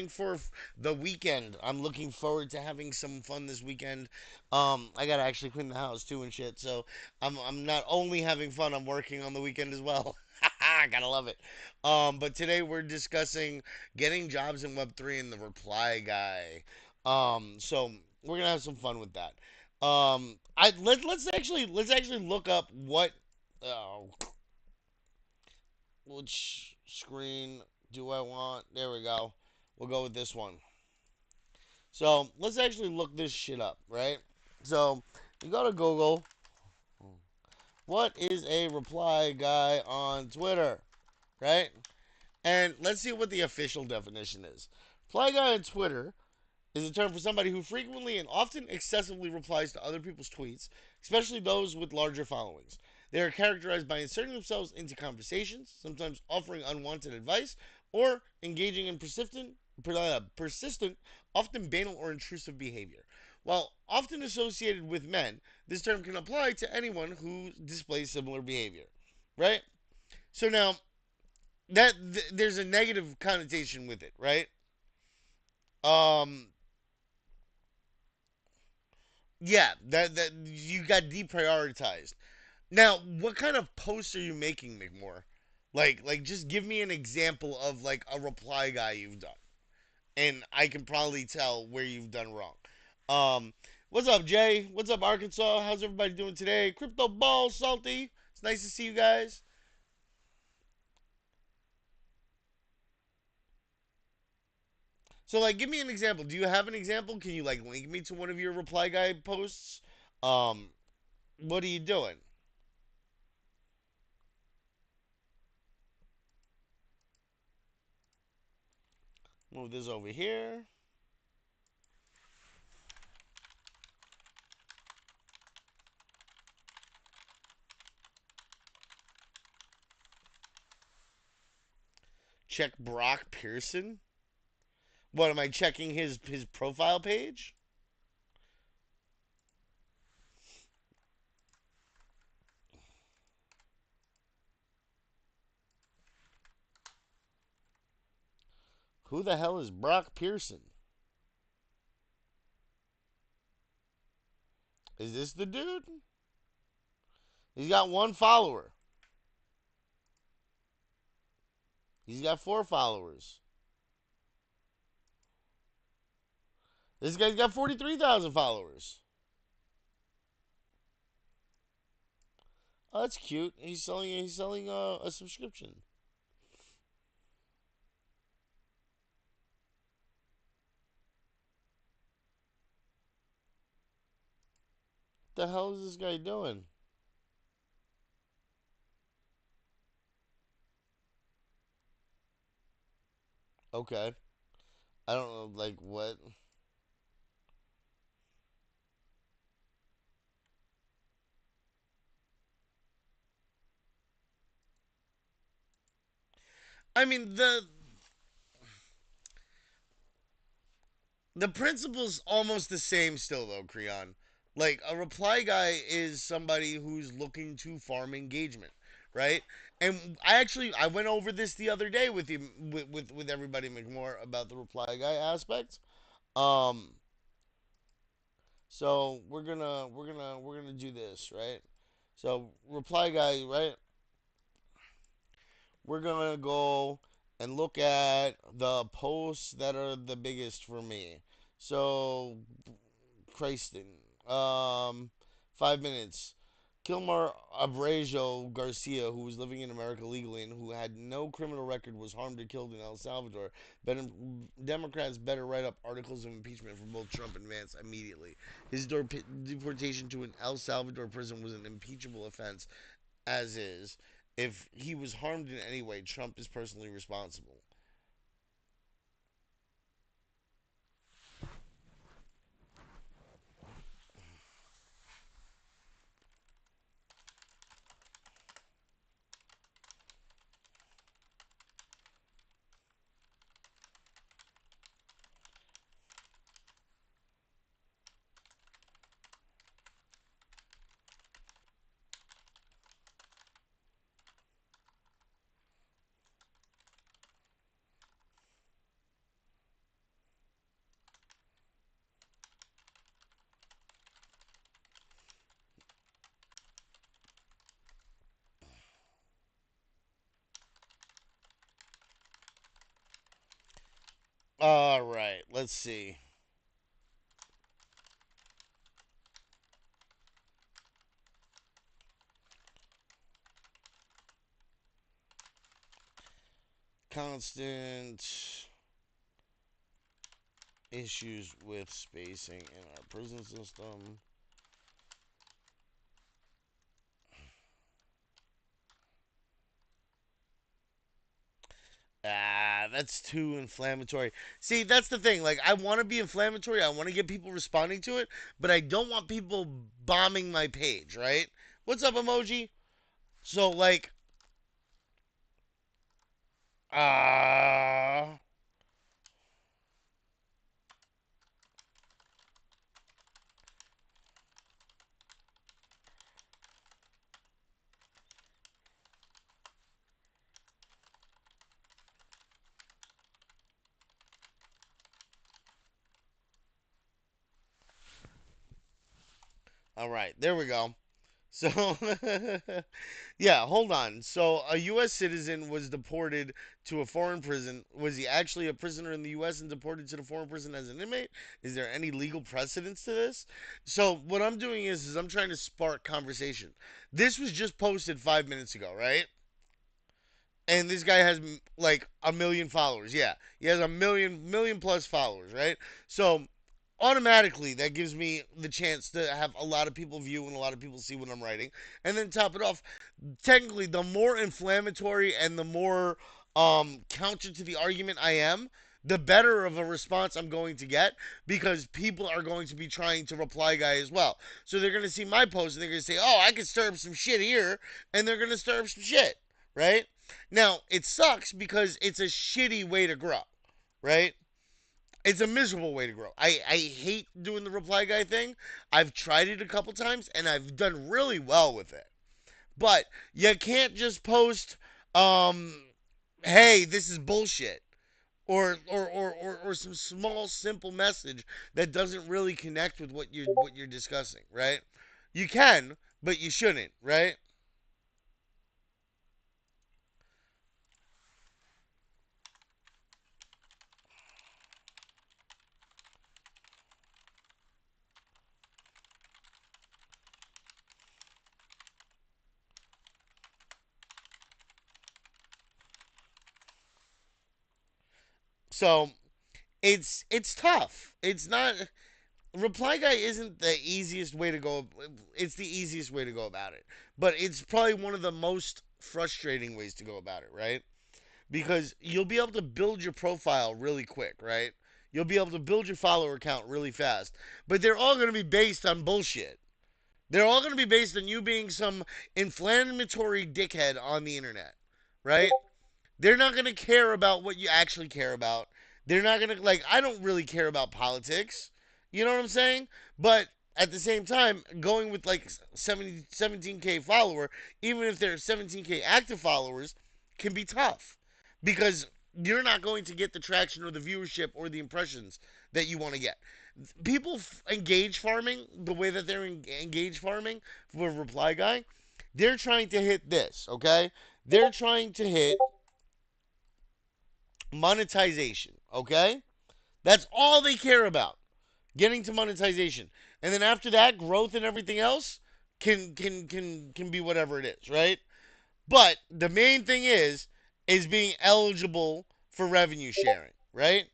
preparing for the weekend. I'm looking forward to having some fun this weekend. I gotta actually clean the house too and shit. So I'm not only having fun, I'm working on the weekend as well. I gotta love it. But today we're discussing getting jobs in Web3 and the reply guy. So we're gonna have some fun with that. Let's actually look up what. Uh, which screen do I want? There we go. We'll go with this one. So let's actually look this shit up, right? So you go to Google. What is a reply guy on Twitter, right? And let's see what the official definition is. Reply guy on Twitter is a term for somebody who frequently and often excessively replies to other people's tweets, especially those with larger followings. They are characterized by inserting themselves into conversations, sometimes offering unwanted advice, or engaging in persistent, often banal or intrusive behavior. While often associated with men, this term can apply to anyone who displays similar behavior. Right? So now there's a negative connotation with it, right? Um, Yeah, that you got deprioritized. Now, what kind of posts are you making, McMore? Like, just give me an example of like a reply guy you've done, and I can probably tell where you've done wrong. Um, what's up, Jay? What's up, Arkansas? How's everybody doing today? Crypto Ball, Salty. It's nice to see you guys. So, like, give me an example. Do you have an example? Can you like link me to one of your reply guy posts? Um, what are you doing? Move this over here. Check Brock Pearson. What am I checking his profile page? Who the hell is Brock Pearson? Is this the dude? He's got one follower. He's got 4 followers. This guy's got 43,000 followers. Oh, that's cute. He's selling a subscription. What the hell is this guy doing? Okay. I don't know like what. I mean the principle's almost the same still though, Creon. Like a reply guy is somebody who's looking to farm engagement, right? And I went over this the other day with you with everybody McMore about the reply guy aspect. Um, so we're gonna do this, right? So reply guy, right? We're gonna go and look at the posts that are the biggest for me. So Christen. 5 minutes. Kilmar Abrego Garcia, who was living in America legally and who had no criminal record, was harmed or killed in El Salvador. Democrats better write up articles of impeachment for both Trump and Vance immediately. His deportation to an El Salvador prison was an impeachable offense, as is. If he was harmed in any way, Trump is personally responsible. All right, let's see. Constant issues with spacing in our prison system. Ah, that's too inflammatory. See, that's the thing. Like, I want to be inflammatory. I want to get people responding to it, but I don't want people bombing my page, right? What's up, emoji? So, like, ah, all right, there we go. So, yeah, hold on. So, a U.S. citizen was deported to a foreign prison. Was he actually a prisoner in the U.S. and deported to the foreign prison as an inmate? Is there any legal precedence to this? So, what I'm doing is I'm trying to spark conversation. This was just posted 5 minutes ago, right? And this guy has like a million followers. Yeah, he has a million plus followers, right? So automatically that gives me the chance to have a lot of people view and a lot of people see what I'm writing. And then top it off, technically the more inflammatory and the more counter to the argument I am, the better of a response I'm going to get because people are going to be trying to reply guy as well. So they're going to see my post and they're going to say, "Oh, I can stir up some shit here," and they're going to stir up some shit, right? Now, it sucks because it's a shitty way to grow, right? It's a miserable way to grow. I hate doing the reply guy thing. I've tried it a couple times and I've done really well with it. But you can't just post, um, hey, this is bullshit. Or some small simple message that doesn't really connect with what you're discussing, right? You can, but you shouldn't, right? So it's tough. It's not reply guy isn't the easiest way to go. It's the easiest way to go about it, but it's probably one of the most frustrating ways to go about it, right? Because you'll be able to build your profile really quick, right? You'll be able to build your follower count really fast, but they're all going to be based on bullshit. They're all going to be based on you being some inflammatory dickhead on the internet, right? They're not going to care about what you actually care about. They're not going to, like, I don't really care about politics. You know what I'm saying? But at the same time, going with like 17K follower, even if they're 17K active followers, can be tough because you're not going to get the traction or the viewership or the impressions that you want to get. People engage farming the way that they're engage farming for a reply guy. They're trying to hit this, okay? They're trying to hit monetization, okay? That's all they care about. Getting to monetization. And then after that, growth and everything else can be whatever it is, right? But the main thing is being eligible for revenue sharing, right?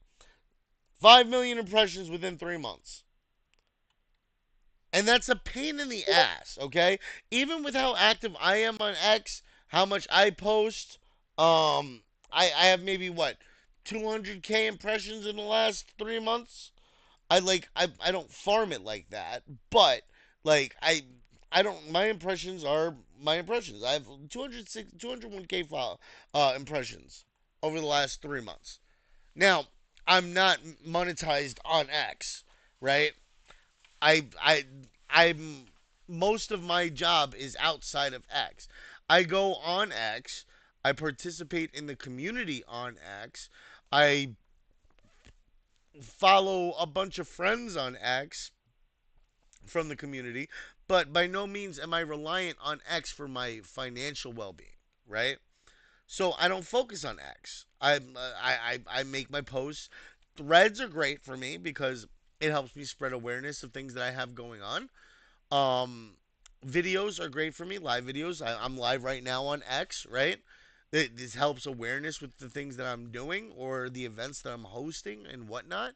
5 million impressions within 3 months. And that's a pain in the ass, okay? Even with how active I am on X, how much I post, I have maybe what 200K impressions in the last 3 months. I don't farm it like that, but like I don't my impressions are my impressions. I have 201K file, impressions over the last 3 months. Now I'm not monetized on X, right? I I'm most of my job is outside of X. I go on X. I participate in the community on X. I follow a bunch of friends on X from the community, but by no means am I reliant on X for my financial well-being, right? So I don't focus on X. I make my posts Threads are great for me because it helps me spread awareness of things that I have going on. Um, Videos are great for me. Live videos. I'm live right now on X. Right. This helps awareness with the things that I'm doing or the events that I'm hosting and whatnot.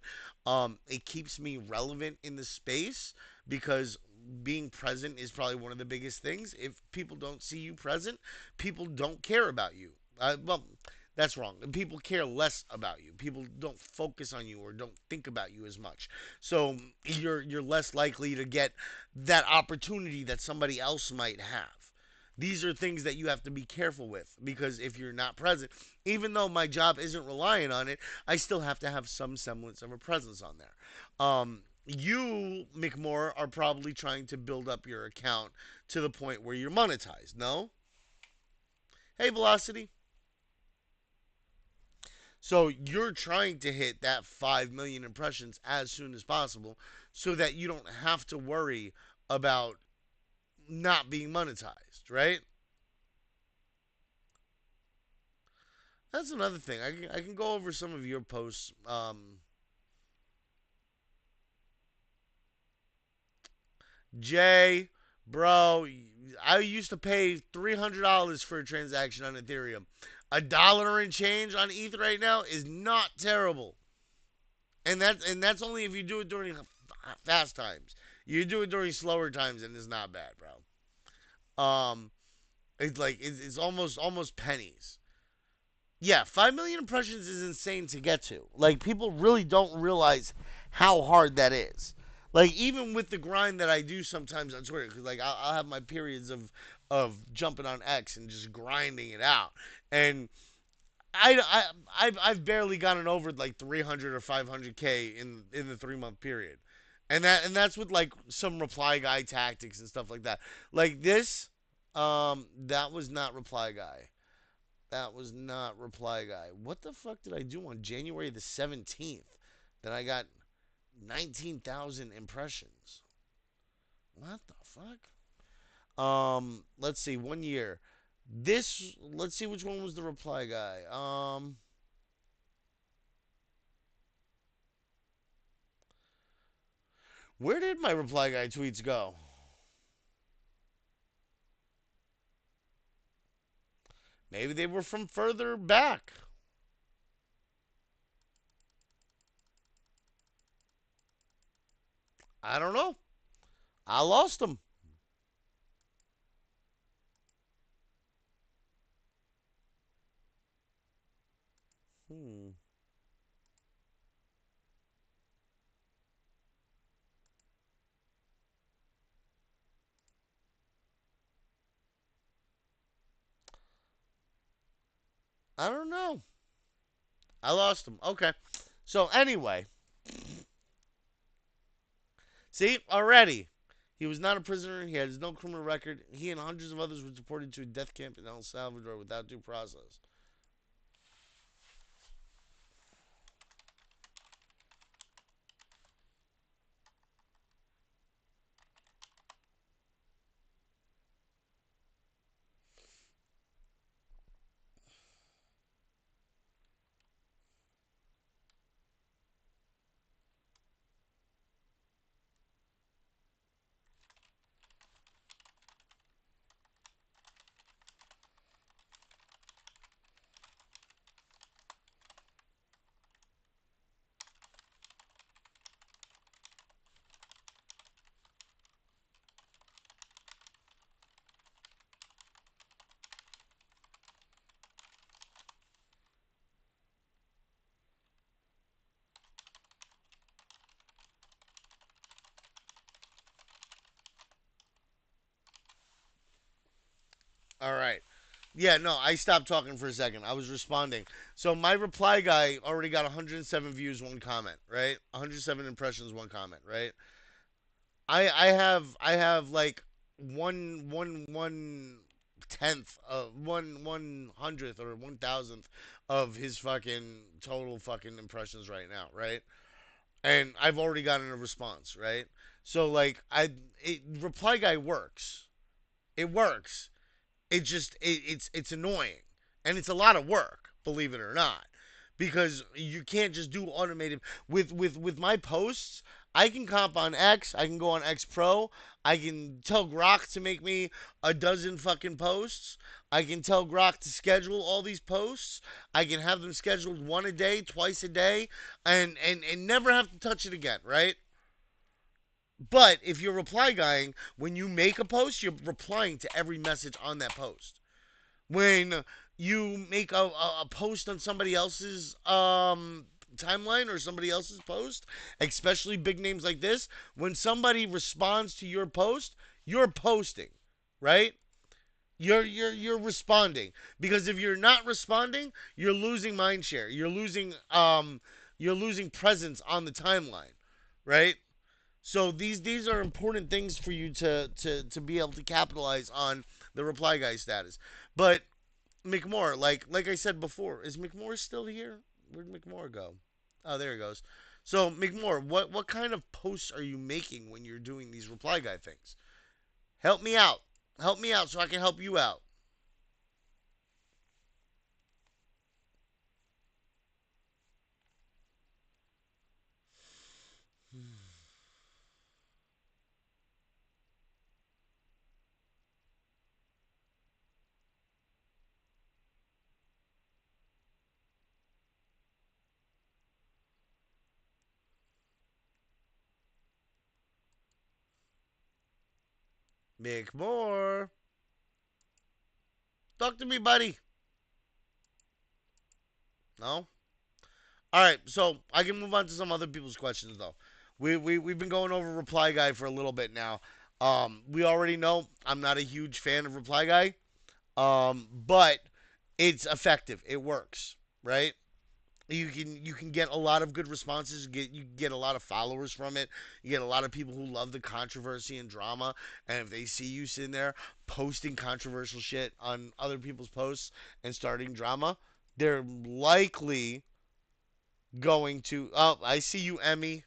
It keeps me relevant in the space because being present is probably one of the biggest things. If people don't see you present, people don't care about you. Well, that's wrong. People care less about you. People don't focus on you or don't think about you as much. So you're less likely to get that opportunity that somebody else might have. These are things that you have to be careful with because if you're not present, even though my job isn't relying on it, I still have to have some semblance of a presence on there. You, McMore, are probably trying to build up your account to the point where you're monetized. No? Hey, Velocity. So you're trying to hit that 5 million impressions as soon as possible so that you don't have to worry about not being monetized, right? That's another thing. I can go over some of your posts. Jay, bro, I used to pay $300 for a transaction on Ethereum. $1 and change on ETH right now is not terrible, and that's only if you do it during fast times. You do it during slower times, and it's not bad, bro. It's like it's almost pennies. Yeah, 5 million impressions is insane to get to. Like people really don't realize how hard that is. Like even with the grind that I do sometimes on Twitter, because like I'll have my periods of jumping on X and just grinding it out, and I've barely gotten over like 300 or 500K in the 3 month period, and that's with like some reply guy tactics and stuff like that. Like this, that was not reply guy. That was not reply guy. What the fuck did I do on January the 17th? That I got 19,000 impressions. What the fuck? Let's see. 1 year. This. Let's see which one was the reply guy. Where did my reply guy tweets go? Maybe they were from further back. I don't know. I lost them. Hmm. I don't know. I lost them. Okay. So anyway, see already. He was not a prisoner. He has no criminal record. He and hundreds of others were deported to a death camp in El Salvador without due process. All right. Yeah, no, I stopped talking for a second. I was responding. So my reply guy already got 107 views, one comment, right? 107 impressions, one comment, right? I have like one tenth of one hundredth or 1,000th of his fucking total fucking impressions right now, right? And I've already gotten a response, right? So like reply guy works. It works. It's annoying, and it's a lot of work, believe it or not, because you can't just do automated with my posts. I can comp on X. I can go on X Pro. I can tell Grok to make me a dozen fucking posts. I can tell Grok to schedule all these posts. I can have them scheduled one a day, twice a day, and never have to touch it again, right? But if you're reply guying, when you make a post, you're replying to every message on that post. When you make a post on somebody else's timeline or somebody else's post, especially big names like this, when somebody responds to your post, you're posting, right? You're responding, because if you're not responding, you're losing mind share. You're losing presence on the timeline, right? So these are important things for you to be able to capitalize on the reply guy status. But McMoore, like I said before, is McMoore still here? Where'd McMoore go? Oh, there he goes. So McMoore, what kind of posts are you making when you're doing these reply guy things? Help me out. Help me out so I can help you out. McMoore, talk to me, buddy. No. All right, so I can move on to some other people's questions though. We've been going over Reply Guy for a little bit now. We already know I'm not a huge fan of Reply Guy. But it's effective. It works, right? You can get a lot of good responses. You get a lot of followers from it. You get a lot of people who love the controversy and drama. And if they see you sitting there posting controversial shit on other people's posts and starting drama, they're likely going to. Oh, I see you, Emmy.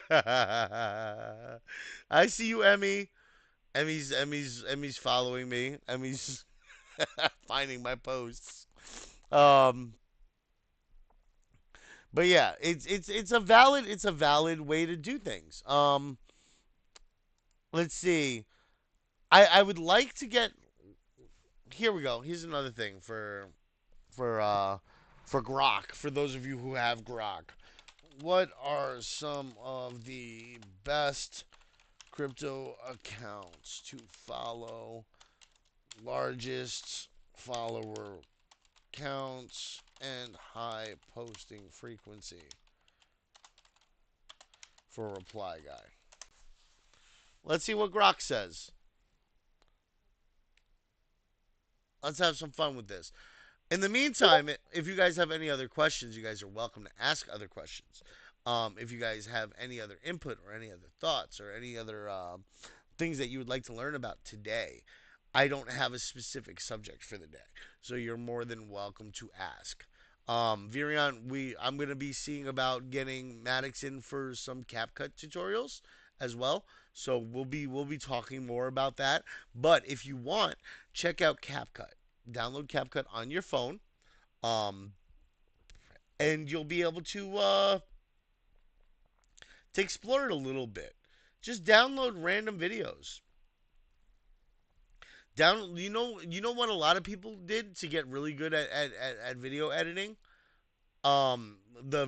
I see you, Emmy. Emmy's following me. Emmy's finding my posts. Um, but yeah, it's a valid way to do things. Let's see. I would like to get. Here we go. Here's another thing for uh for Grok. For those of you who have Grok, what are some of the best crypto accounts to follow? Largest follower counts and high posting frequency for a reply guy. Let's see what Grok says. Let's have some fun with this. In the meantime, if you guys have any other questions, you guys are welcome to ask other questions. If you guys have any other input or any other thoughts or any other things that you would like to learn about today, I don't have a specific subject for the day, so you're more than welcome to ask. Virion, I'm gonna be seeing about getting Maddox in for some CapCut tutorials as well. So we'll be talking more about that. But if you want, check out CapCut. Download CapCut on your phone, um, and you'll be able to explore it a little bit. Just download random videos. You know what a lot of people did to get really good at video editing. The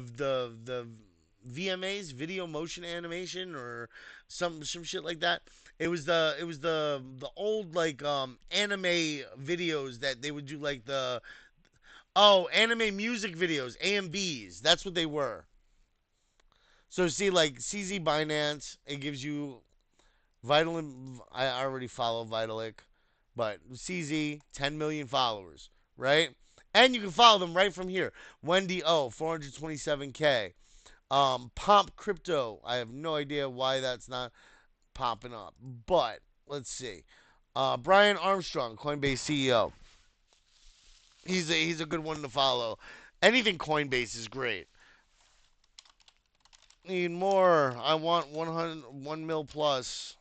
VMAs, video motion animation, or some shit like that. It was the old like anime videos that they would do, like the anime music videos, AMVs. That's what they were. So see, like CZ Binance, it gives you Vital. I already follow Vitalik, but CZ 10 million followers, right? And you can follow them right from here. Wendy O 427K. Pomp Crypto. I have no idea why that's not popping up, but let's see. Brian Armstrong, Coinbase CEO. He's a good one to follow. Anything Coinbase is great. Need more. I want 100, 1 mil plus.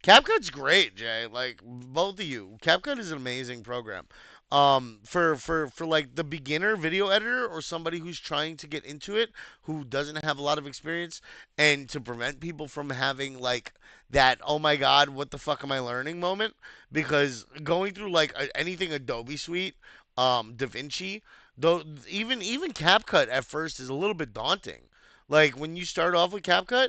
CapCut's great, Jay. Like both of you, CapCut is an amazing program. For like the beginner video editor or somebody who's trying to get into it, who doesn't have a lot of experience, and to prevent people from having like that, oh my god, what the fuck am I learning moment, because going through like anything Adobe Suite, DaVinci, though, even CapCut at first is a little bit daunting. Like when you start off with CapCut,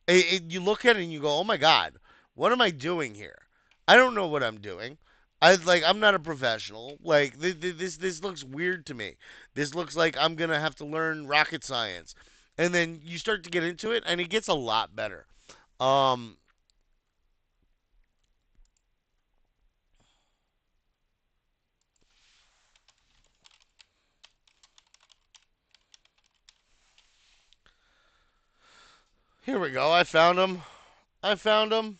you look at it and you go, oh my god, what am I doing here? I don't know what I'm doing. I'm not a professional. Like this looks weird to me. This looks like I'm gonna have to learn rocket science, and then you start to get into it, and it gets a lot better. Um, Here we go. I found him. I found him.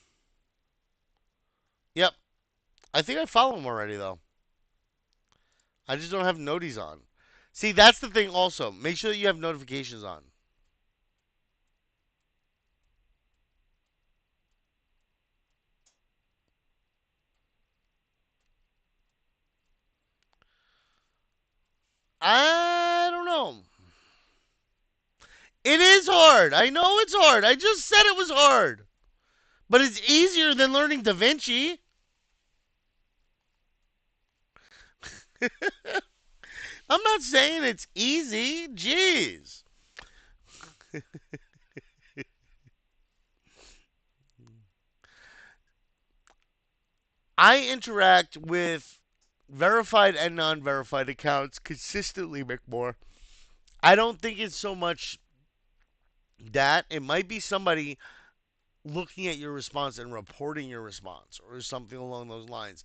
Yep. I think I follow him already though. I just don't have noties on. See, that's the thing. Also, make sure that you have notifications on. I don't know. It is hard. I know it's hard. I just said it was hard. But it's easier than learning Da Vinci. I'm not saying it's easy. Jeez. I interact with verified and non verified accounts consistently, McMore. I don't think it's so much that. It might be somebody looking at your response and reporting your response or something along those lines.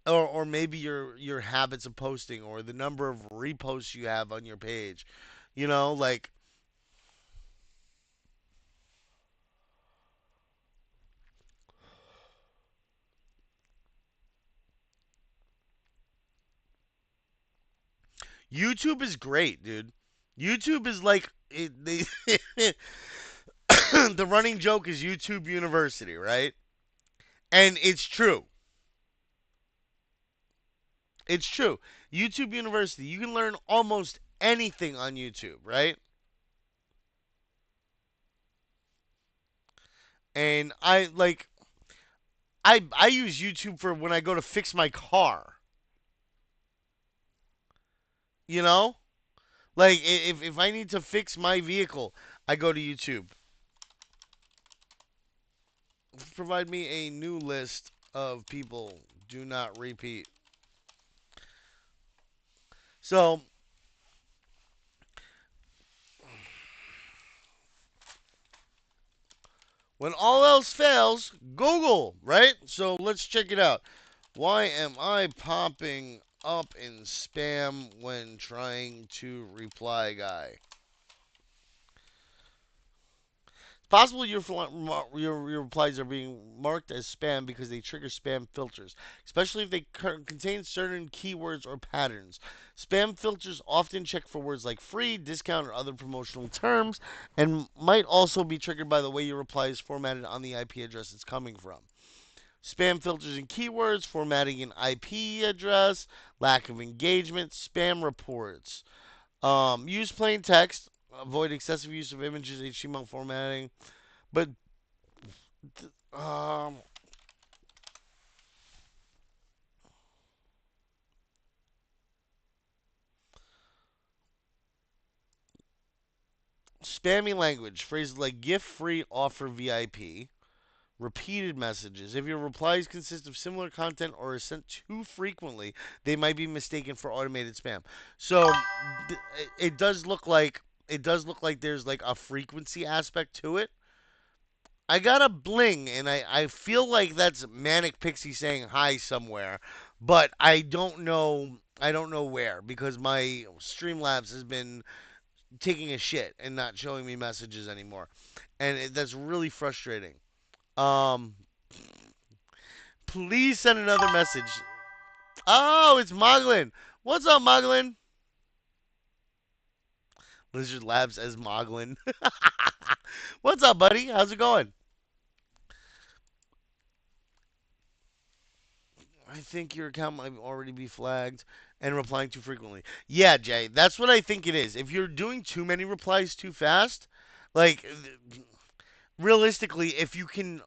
Or maybe your habits of posting or the number of reposts you have on your page. Like YouTube is great, dude. YouTube is like the running joke is YouTube University, right? And it's true. It's true. YouTube University, you can learn almost anything on YouTube, right? And I use YouTube for when I go to fix my car. You know? Like if I need to fix my vehicle, I go to YouTube. Provide me a new list of people. Do not repeat. So when all else fails, Google, right? So let's check it out. Why am I popping up in spam when trying to reply, guy? It's possible your replies are being marked as spam because they trigger spam filters, especially if they contain certain keywords or patterns. Spam filters often check for words like free, discount, or other promotional terms, and might also be triggered by the way your reply is formatted on the IP address it's coming from. Spam filters and keywords, formatting an IP address, lack of engagement, spam reports. Use plain text, avoid excessive use of images, HTML formatting. But um, spammy language, phrases like gift free offer VIP, repeated messages. If your replies consist of similar content or are sent too frequently, they might be mistaken for automated spam. So it does look like there's like a frequency aspect to it. I got a bling, and I feel like that's Manic Pixie saying hi somewhere, but I don't know where because my Streamlabs has been taking a shit and not showing me messages anymore, and that's really frustrating. Um, please send another message. Oh, it's Moglin. What's up, Moglin? Lizard Labs as Moglin. What's up, buddy? How's it going? I think your account might already be flagged. and replying too frequently. Yeah, Jay, that's what I think it is. If you're doing too many replies too fast, like realistically, if you can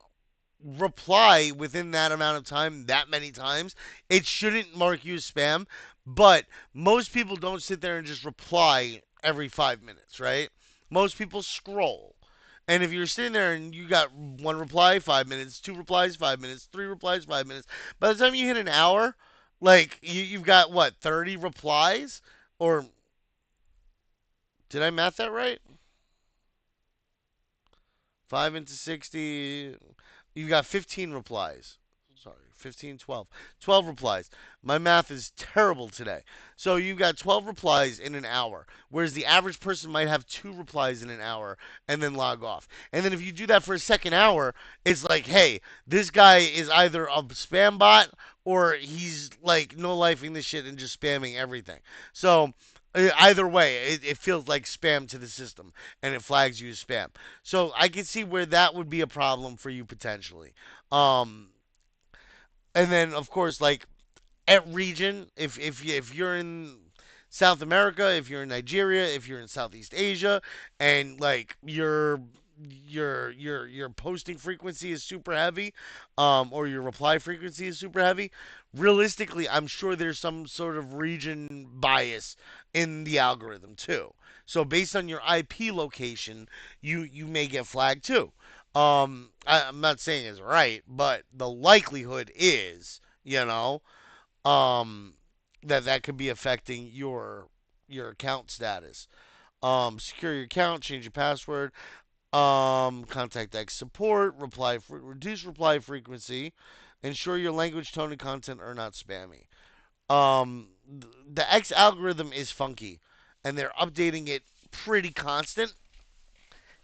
reply within that amount of time that many times, it shouldn't mark you as spam. But most people don't sit there and just reply every 5 minutes, right? Most people scroll. And if you're sitting there and you got one reply, 5 minutes, two replies, 5 minutes, three replies, 5 minutes, by the time you hit an hour, like you've got what, 30 replies? Or did I math that right? 5 into 60, you got 15 replies. Sorry, 15, 12. 12 replies. My math is terrible today. So you got 12 replies in an hour, whereas the average person might have two replies in an hour and then log off. And then if you do that for a second hour, it's like, hey, this guy is either a spam bot or he's like no lifing this shit and just spamming everything. So either way, it feels like spam to the system and it flags you as spam. So I can see where that would be a problem for you potentially. Um, and then of course, like at region, if you're in South America, if you're in Nigeria, if you're in Southeast Asia, and like your posting frequency is super heavy, or your reply frequency is super heavy, realistically, I'm sure there's some sort of region bias in the algorithm too. So based on your IP location, you may get flagged too. I'm not saying it's right, but the likelihood is, you know, um, that could be affecting your account status. Secure your account, change your password. Contact X support, reduce reply frequency, ensure your language, tone, and content are not spammy. The X algorithm is funky, and they're updating it pretty constant,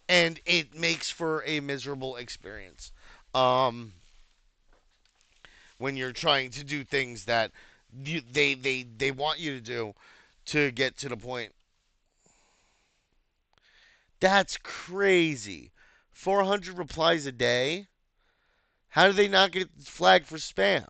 and it makes for a miserable experience. Um, when you're trying to do things that they want you to do to get to the point. That's crazy. 400 replies a day? How do they not get flagged for spam?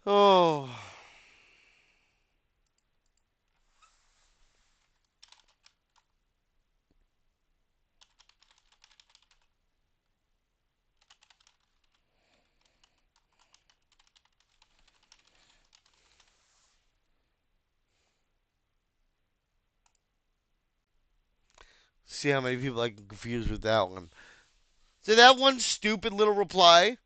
Oh, see how many people I can confuse with that one. So that one stupid little reply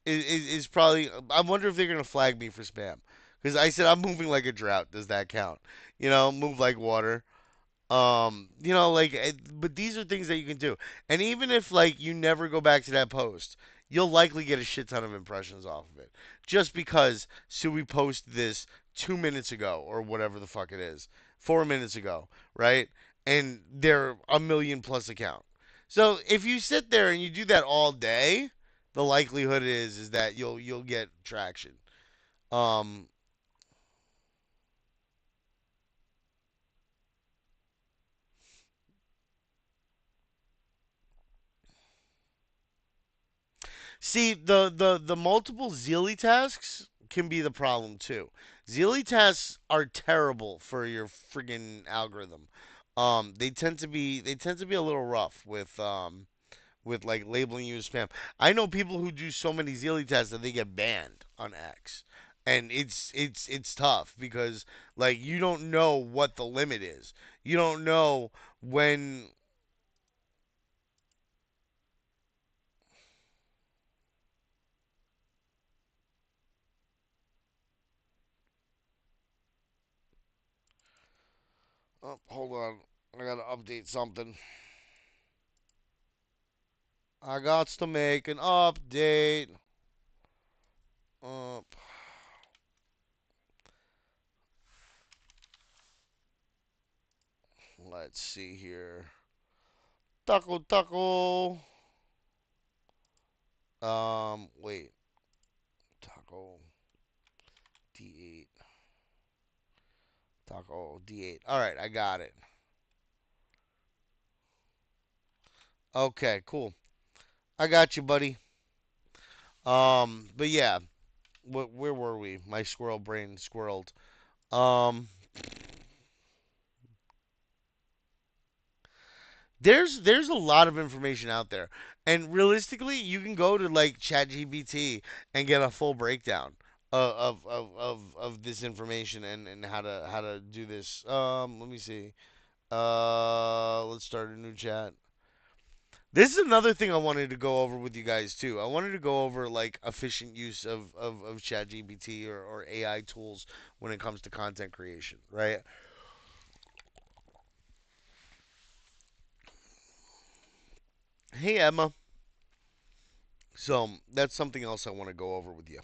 is probably. I wonder if they're gonna flag me for spam because I said I'm moving like a drought. Does that count? Move like water. But these are things that you can do. And even if like you never go back to that post, you'll likely get a shit ton of impressions off of it. Just because Sui posted this 2 minutes ago or whatever the fuck it is, 4 minutes ago, right? And they're a million plus account. So if you sit there and you do that all day, the likelihood is that you'll get traction. Um, See, the multiple Zeely tasks can be the problem too. Zeely tasks are terrible for your friggin' algorithm. They tend to be a little rough with like labeling you as spam. I know people who do so many Zeely tasks that they get banned on X. And it's tough because like you don't know what the limit is. You don't know when. Oh, hold on. I gotta update something. I got to make an update. Uh, let's see here. Taco, taco. Wait. Taco D8. Taco D8. All right, I got it. Okay, cool. I got you, buddy. But yeah, where were we? My squirrel brain squirreled. Um, there's a lot of information out there, and realistically, you can go to like ChatGPT and get a full breakdown of this information and how to do this. Let me see. Let's start a new chat. This is another thing I wanted to go over with you guys too. I wanted to go over like efficient use of ChatGPT or AI tools when it comes to content creation, right? Hey Emma. So that's something else I want to go over with you.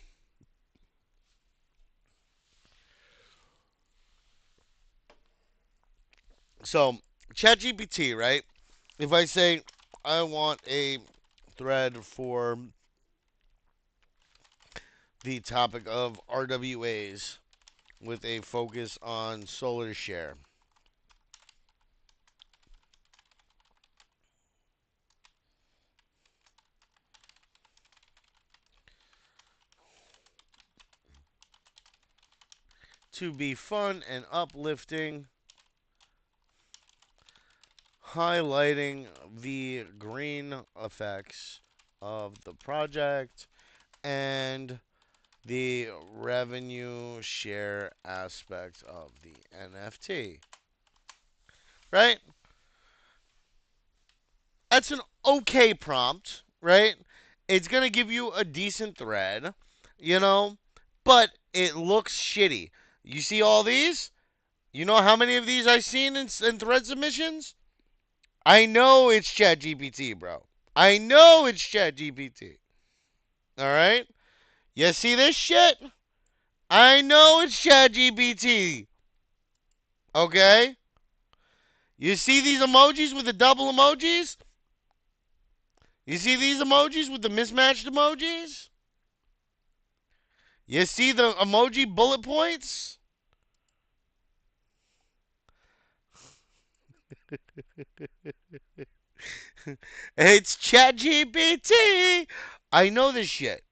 So ChatGPT, right? If I say I want a thread for the topic of RWAs with a focus on solar share to be fun and uplifting, highlighting the green effects of the project and the revenue share aspect of the NFT. Right? That's an okay prompt, right? It's going to give you a decent thread, you know, but it looks shitty. You see all these? You know how many of these I've seen in thread submissions? I know it's ChatGPT, bro. I know it's ChatGPT. All right? You see this shit? I know it's ChatGPT. Okay? You see these emojis with the double emojis? You see these emojis with the mismatched emojis? You see the emoji bullet points? It's ChatGPT. I know this shit.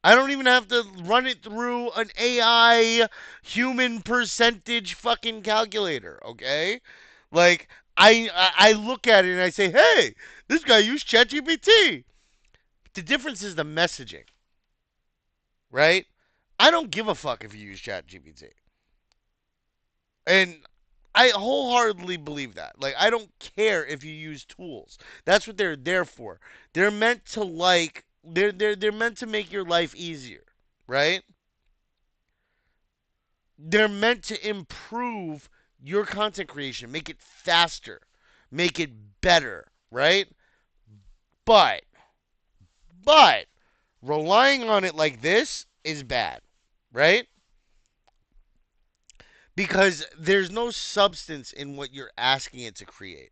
I don't even have to run it through an AI human percentage fucking calculator, okay? Like I look at it and I say, "Hey, this guy used ChatGPT." The difference is the messaging, right? I don't give a fuck if you use ChatGPT. And I wholeheartedly believe that. Like I don't care if you use tools. That's what they're there for. They're meant to they're meant to make your life easier, right? They're meant to improve your content creation, make it faster, make it better, right? But but relying on it like this is bad, right? Because there's no substance in what you're asking it to create.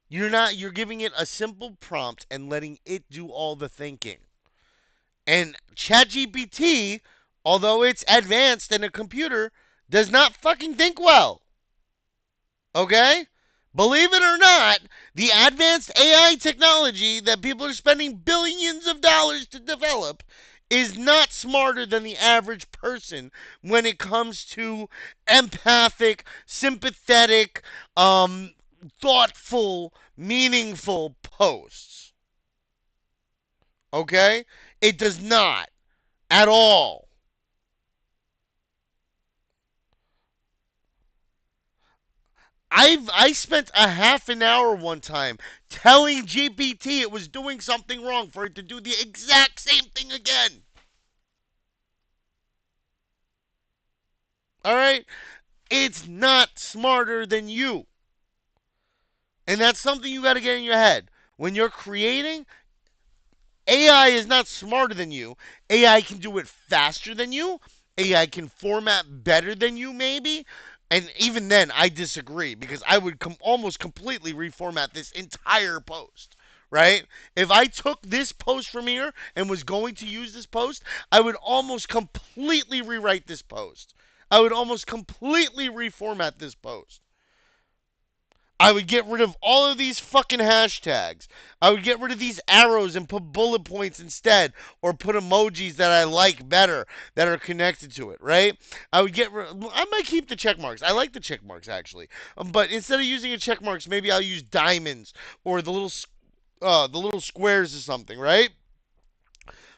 You're giving it a simple prompt and letting it do all the thinking. And ChatGPT, although it's advanced in a computer, does not fucking think well. Okay? Believe it or not, the advanced AI technology that people are spending billions of dollars to develop is not smarter than the average person when it comes to empathic, sympathetic, thoughtful, meaningful posts. Okay? It does not at all. I spent a half an hour one time telling GPT it was doing something wrong for it to do the exact same thing again. All right? It's not smarter than you. And that's something you got to get in your head. When you're creating, AI is not smarter than you. AI can do it faster than you. AI can format better than you, maybe. And even then, I disagree because I would almost completely reformat this entire post, right? If I took this post from here and was going to use this post, I would almost completely rewrite this post. I would almost completely reformat this post. I would get rid of all of these fucking hashtags. I would get rid of these arrows and put bullet points instead, or put emojis that I like better that are connected to it, right? I might keep the check marks. I like the check marks actually. But instead of using a check marks, maybe I'll use diamonds or the little squares or something, right?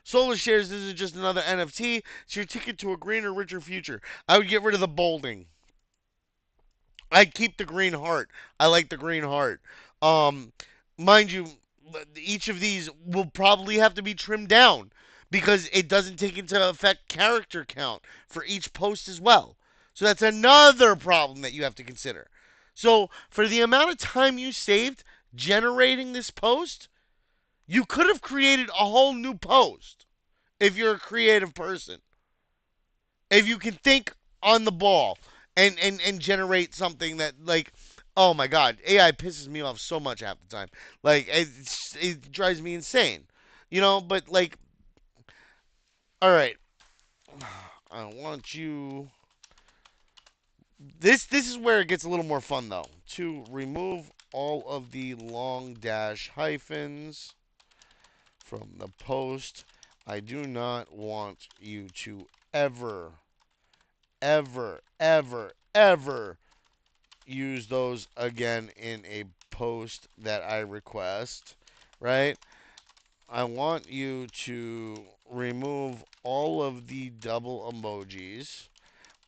Solar shares isn't just another NFT, it's your ticket to a greener, richer future. I would get rid of the bolding. I'd keep the green heart. I like the green heart. Um, Mind you, each of these will probably have to be trimmed down because it doesn't take into effect character count for each post as well. So that's another problem that you have to consider. So for the amount of time you saved generating this post, you could have created a whole new post if you're a creative person. If you can think on the ball and generate something that, like, oh my god, AI pisses me off so much half the time. Like it drives me insane. But like, all right, I want you. This is where it gets a little more fun though. To remove all of the long dash hyphens from the post. I do not want you to ever, ever, ever, ever use those again in a post that I request, right? I want you to remove all of the double emojis.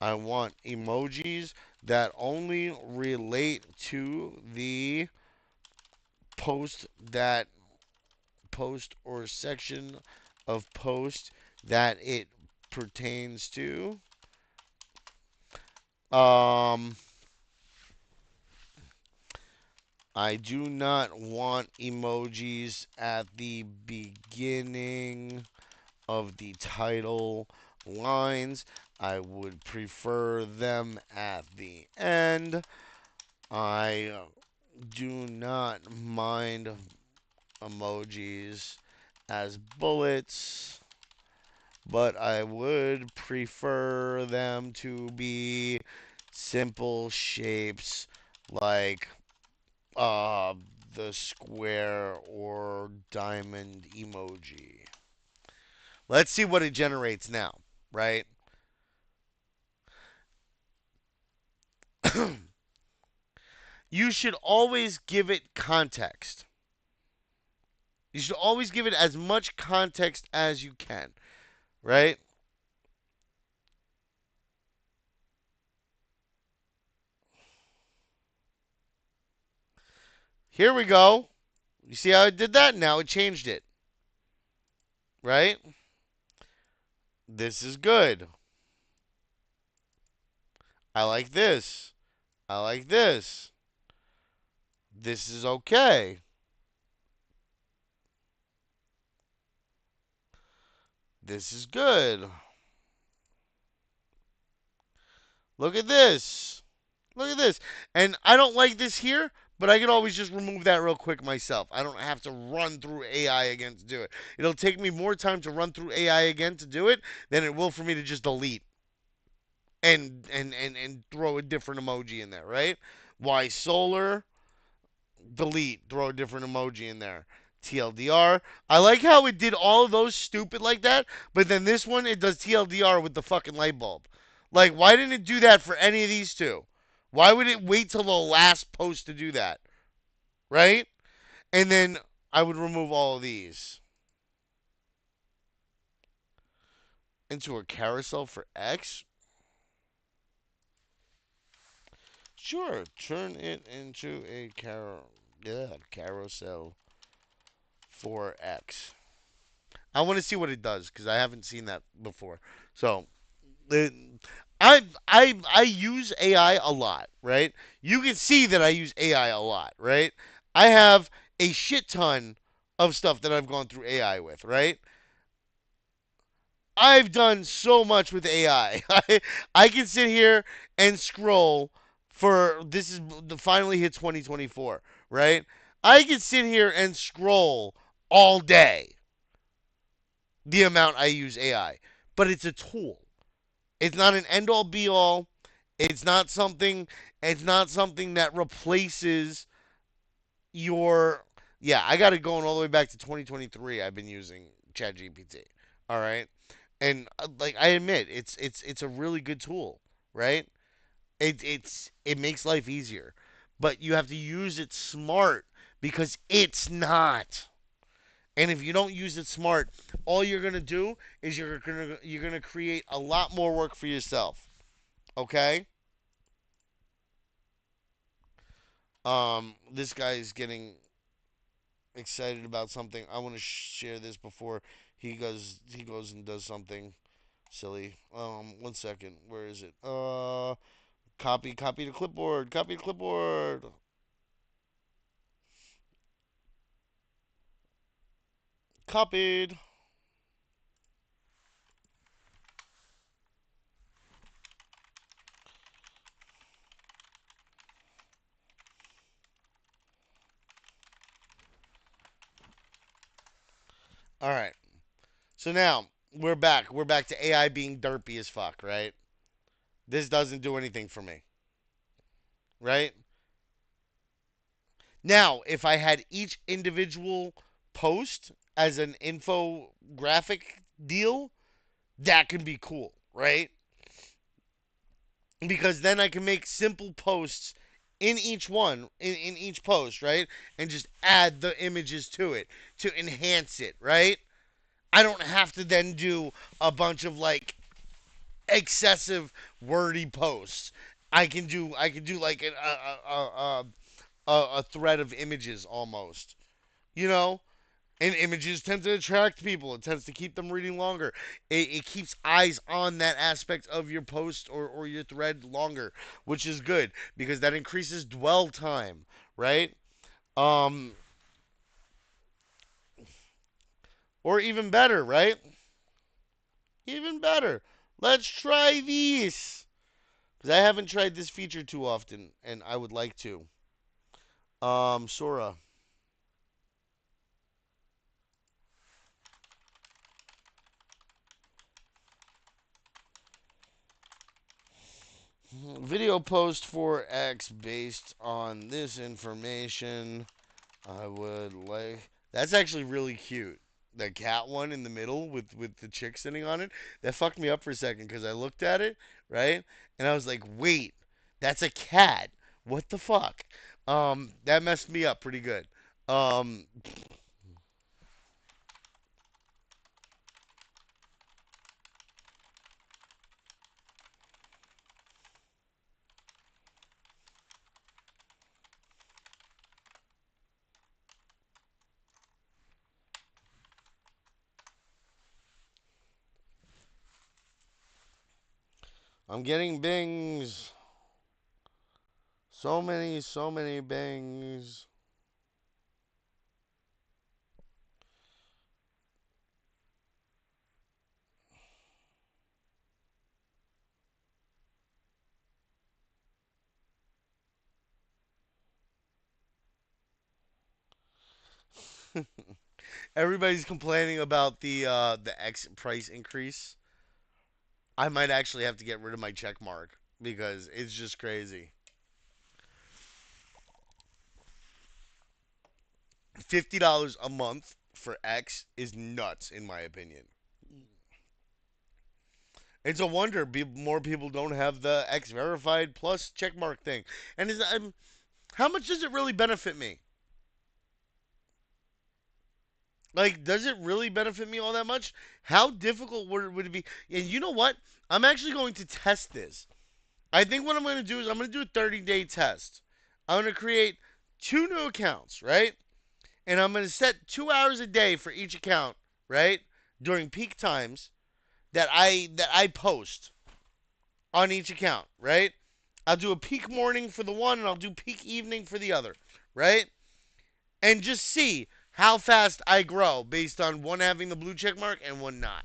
I want emojis that only relate to the post that post or section of post that it pertains to. Um, I do not want emojis at the beginning of the title lines. I would prefer them at the end. I do not mind emojis as bullets, but I would prefer them to be simple shapes like uh, the square or diamond emoji. Let's see what it generates now, right? You should always give it context. You should always give it as much context as you can, right? Here we go. You see how it did that? Now it changed it, right? This is good. I like this. I like this. This is okay. This is good. Look at this. Look at this. And I don't like this here, but I can always just remove that real quick myself. I don't have to run through AI again to do it. It'll take me more time to run through AI again to do it than it will for me to just delete and throw a different emoji in there, right? Why solar? Delete, throw a different emoji in there. TLDR. I like how it did all of those stupid like that, but then this one it does TLDR with the fucking light bulb. Like, why didn't it do that for any of these two? Why would it wait till the last post to do that? Right? And then I would remove all of these into a carousel for X. Sure, turn it into a carousel for X. I want to see what it does because I haven't seen that before. So, it, I use AI a lot, right? You can see that I use AI a lot, right? I have a shit ton of stuff that I've gone through AI with, right? I've done so much with AI. I can sit here and scroll for this is the finally hit 2024, right? I can sit here and scroll all day the amount I use AI, but it's a tool. It's not an end all be all. It's not something it's not something that replaces your yeah, I got it going all the way back to 2023. I've been using ChatGPT. All right? And like I admit, it's a really good tool, right? It makes life easier. But you have to use it smart because it's not. And if you don't use it smart, all you're gonna do is you're gonna create a lot more work for yourself. Okay? This guy is getting excited about something. I want to share this before he goes and does something silly. 1 second. Where is it? Copy to clipboard. Copy to clipboard. Copied. All right. So now we're back. We're back to AI being derpy as fuck, right? This doesn't do anything for me, right? Now, if I had each individual post as an infographic deal, that can be cool, right? Because then I can make simple posts in each post, right? And just add the images to it to enhance it, right? I don't have to then do a bunch of like excessive wordy posts. I can do like a thread of images almost, you know. And images tend to attract people. It tends to keep them reading longer. It keeps eyes on that aspect of your post or your thread longer, which is good because that increases dwell time, right? Um, or even better, right? Even better. Let's try these because I haven't tried this feature too often, and I would like to. Sora. Video post for X based on this information. I would like. That's actually really cute. The cat one in the middle with the chick sitting on it. That fucked me up for a second because I looked at it, right? And I was like, wait, that's a cat. What the fuck? That messed me up pretty good. Um, I'm getting bings. So many bings. Everybody's complaining about the X price increase. I might actually have to get rid of my check mark because it's just crazy. $50 a month for X is nuts, in my opinion. It's a wonder more people don't have the X verified plus check mark thing. And how much does it really benefit me? Like, does it really benefit me all that much? How difficult would it be? And you know what? I'm actually going to test this. I think what I'm going to do is I'm going to do a 30-day test. I'm going to create two new accounts, right? And I'm going to set 2 hours a day for each account, right? During peak times that I post on each account, right? I'll do a peak morning for the one and I'll do peak evening for the other, right? And just see how fast I grow based on one having the blue check mark and one not.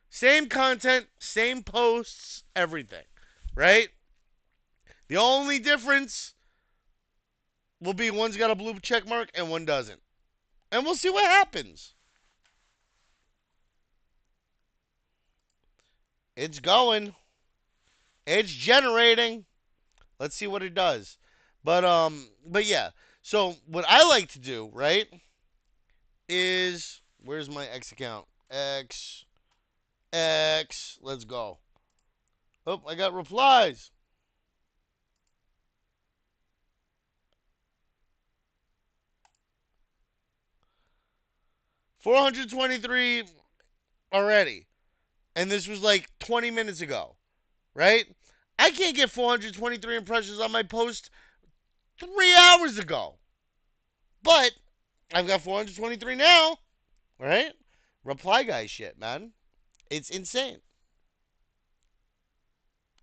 Same content, same posts, everything, right? The only difference will be one's got a blue check mark and one doesn't. And we'll see what happens. It's going. It's generating. Let's see what it does. But yeah. So what I like to do, right, is where's my X account? X. Let's go. Oh, I got replies. 423 already. And this was like 20 minutes ago, right? I can't get 423 impressions on my post 3 hours ago. But I've got 423 now, right? Reply guy shit, man. It's insane.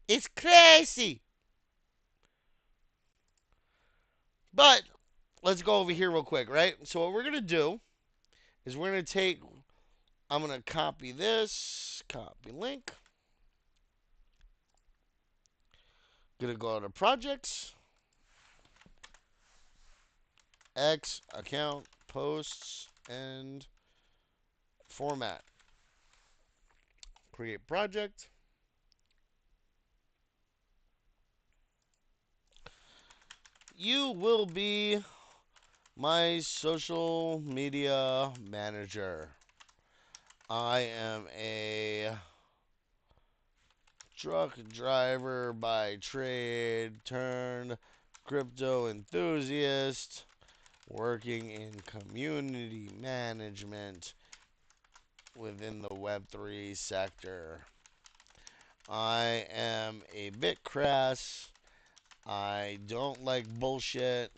It's crazy. But let's go over here real quick, right? So what we're going to do is we're going to take, I'm going to copy this, copy link. Going to go to projects, X account, posts, and format. Create project. You will be my social media manager. I am a truck driver by trade turned crypto enthusiast working in community management within the Web3 sector. I am a bit crass. I don't like bullshit.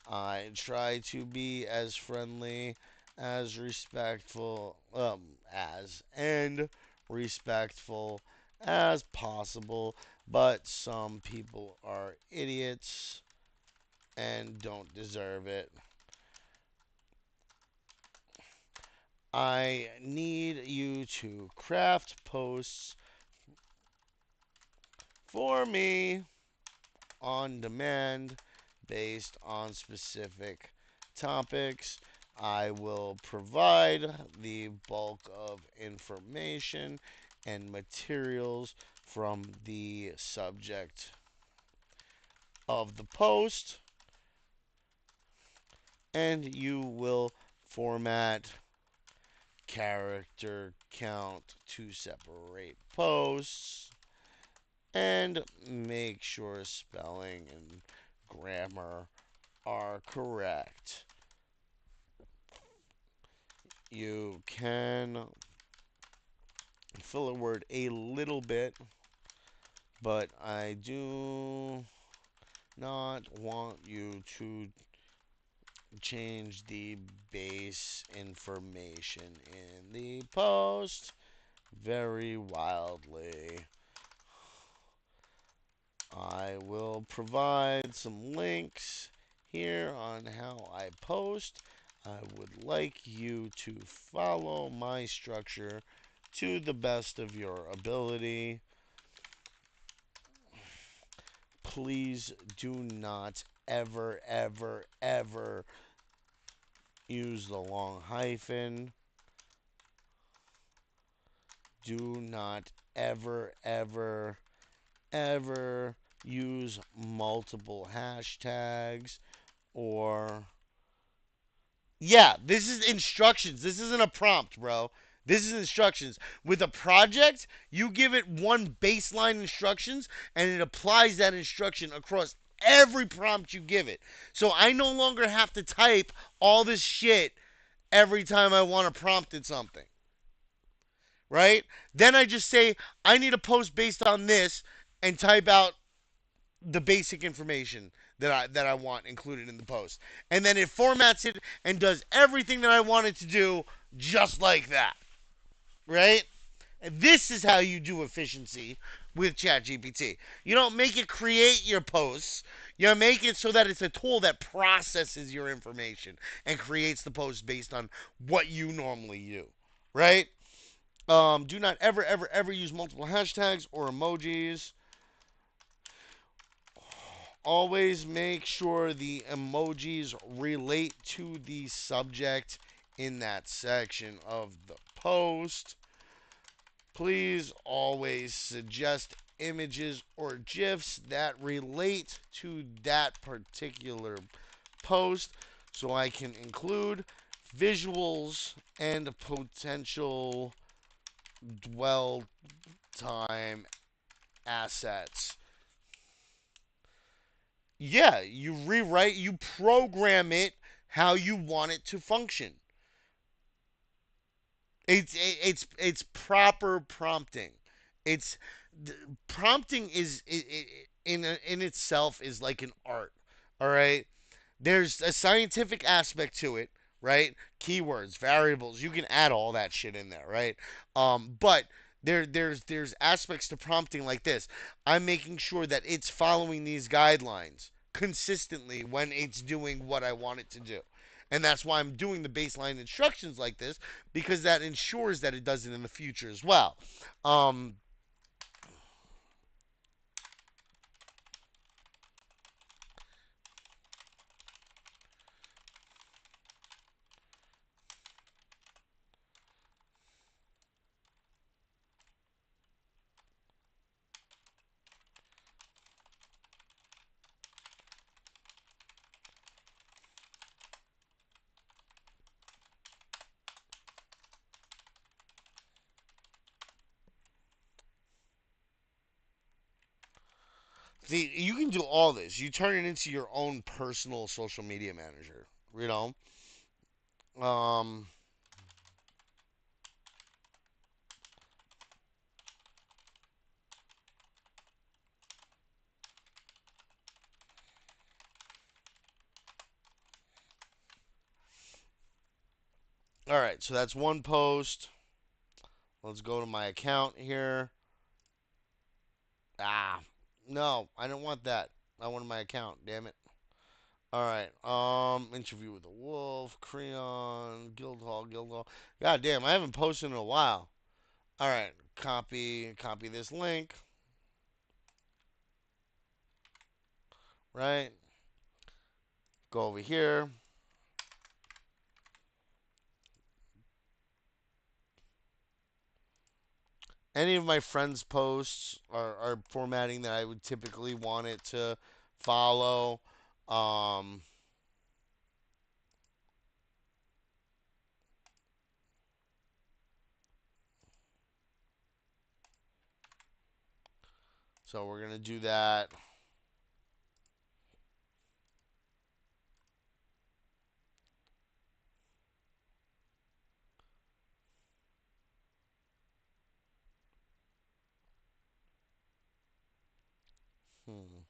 I try to be as friendly, as respectful, as and respectful as possible. But some people are idiots and don't deserve it. I need you to craft posts for me on demand based on specific topics. I will provide the bulk of information and materials from the subject of the post, and you will format character count to separate posts and make sure spelling and grammar are correct. You can fill a word a little bit, but I do not want you to change the base information in the post very wildly. I will provide some links here on how I post. I would like you to follow my structure to the best of your ability. Please do not ever use the long hyphen. Do not ever use multiple hashtags or yeah, this is instructions. This isn't a prompt, bro. This is instructions. With a project, you give it one baseline instructions and it applies that instruction across every prompt you give it. So I no longer have to type all this shit every time I want to prompt it something. Right? Then I just say I need a post based on this and type out the basic information that I want included in the post. And then it formats it and does everything that I want it to do just like that. Right? And this is how you do efficiency with ChatGPT. You don't make it create your posts. You make it so that it's a tool that processes your information and creates the post based on what you normally do. Right? Do not ever use multiple hashtags or emojis. Always make sure the emojis relate to the subject in that section of the post. Please always suggest images or GIFs that relate to that particular post so I can include visuals and potential dwell time assets. Yeah, you rewrite, you program it how you want it to function. It's proper prompting. It's prompting is in itself is like an art. All right, there's a scientific aspect to it, right? Keywords, variables, you can add all that shit in there, right? But there's aspects to prompting like this. I'm making sure that it's following these guidelines consistently when it's doing what I want it to do. And that's why I'm doing the baseline instructions like this because that ensures that it does it in the future as well. Um, See, you can do all this. You turn it into your own personal social media manager. You know. Um, all right, so that's one post. Let's go to my account here. Ah, no, I don't want that. I wanted my account. Damn it. All right. Interview with a wolf, Creon, Guildhall. God damn, I haven't posted in a while. All right, copy this link. Right. Go over here. Any of my friends' posts are formatting that I would typically want it to follow. Um, so we're gonna do that. Hmm.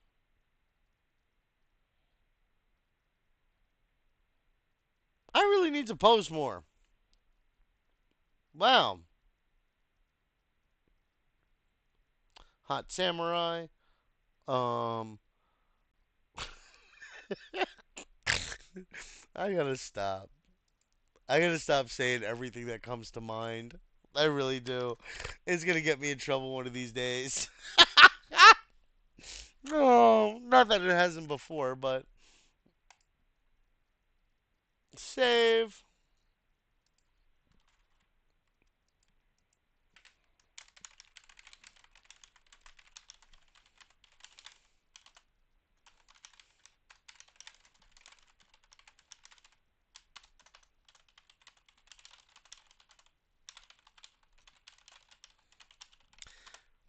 I really need to post more. Wow. Hot Samurai. Um, I gotta stop. I gotta stop saying everything that comes to mind. I really do. It's gonna get me in trouble one of these days. No, not that it hasn't before, but save.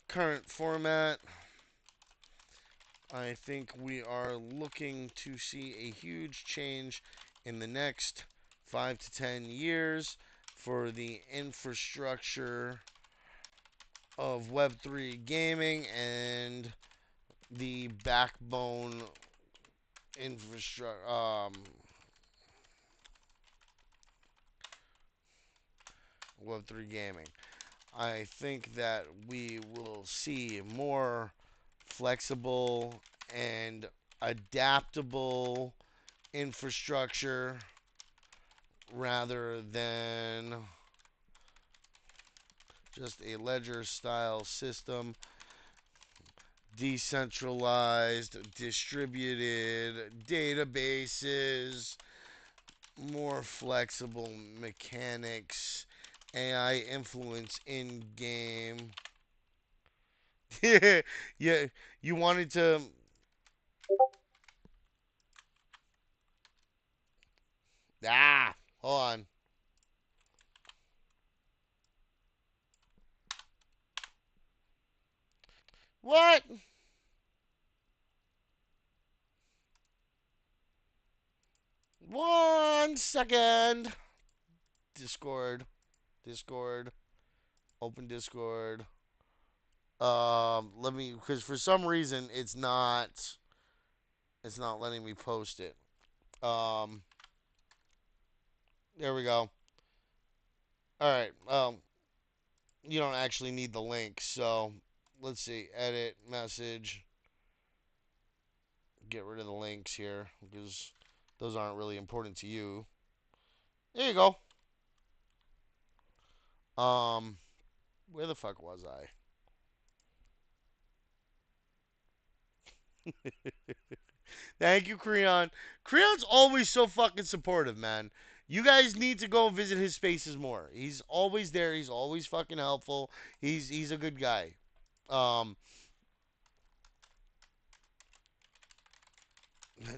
Current format. I think we are looking to see a huge change in the next 5 to 10 years for the infrastructure of Web3 gaming and the backbone infrastructure. Web3 gaming. I think that we will see more flexible and adaptable infrastructure rather than just a ledger style system. Decentralized, distributed databases, more flexible mechanics, AI influence in game, Yeah, you wanted to. Ah, hold on. What? 1 second. Discord. Discord. Open Discord. Let me, because for some reason it's not letting me post it. Um, there we go. All right. You don't actually need the link, so let's see. Edit message. Get rid of the links here because those aren't really important to you. There you go. Um, where the fuck was I? Thank you, Creon. Creon's always so fucking supportive, man. You guys need to go visit his spaces more. He's always there. He's always fucking helpful. He's a good guy. Um,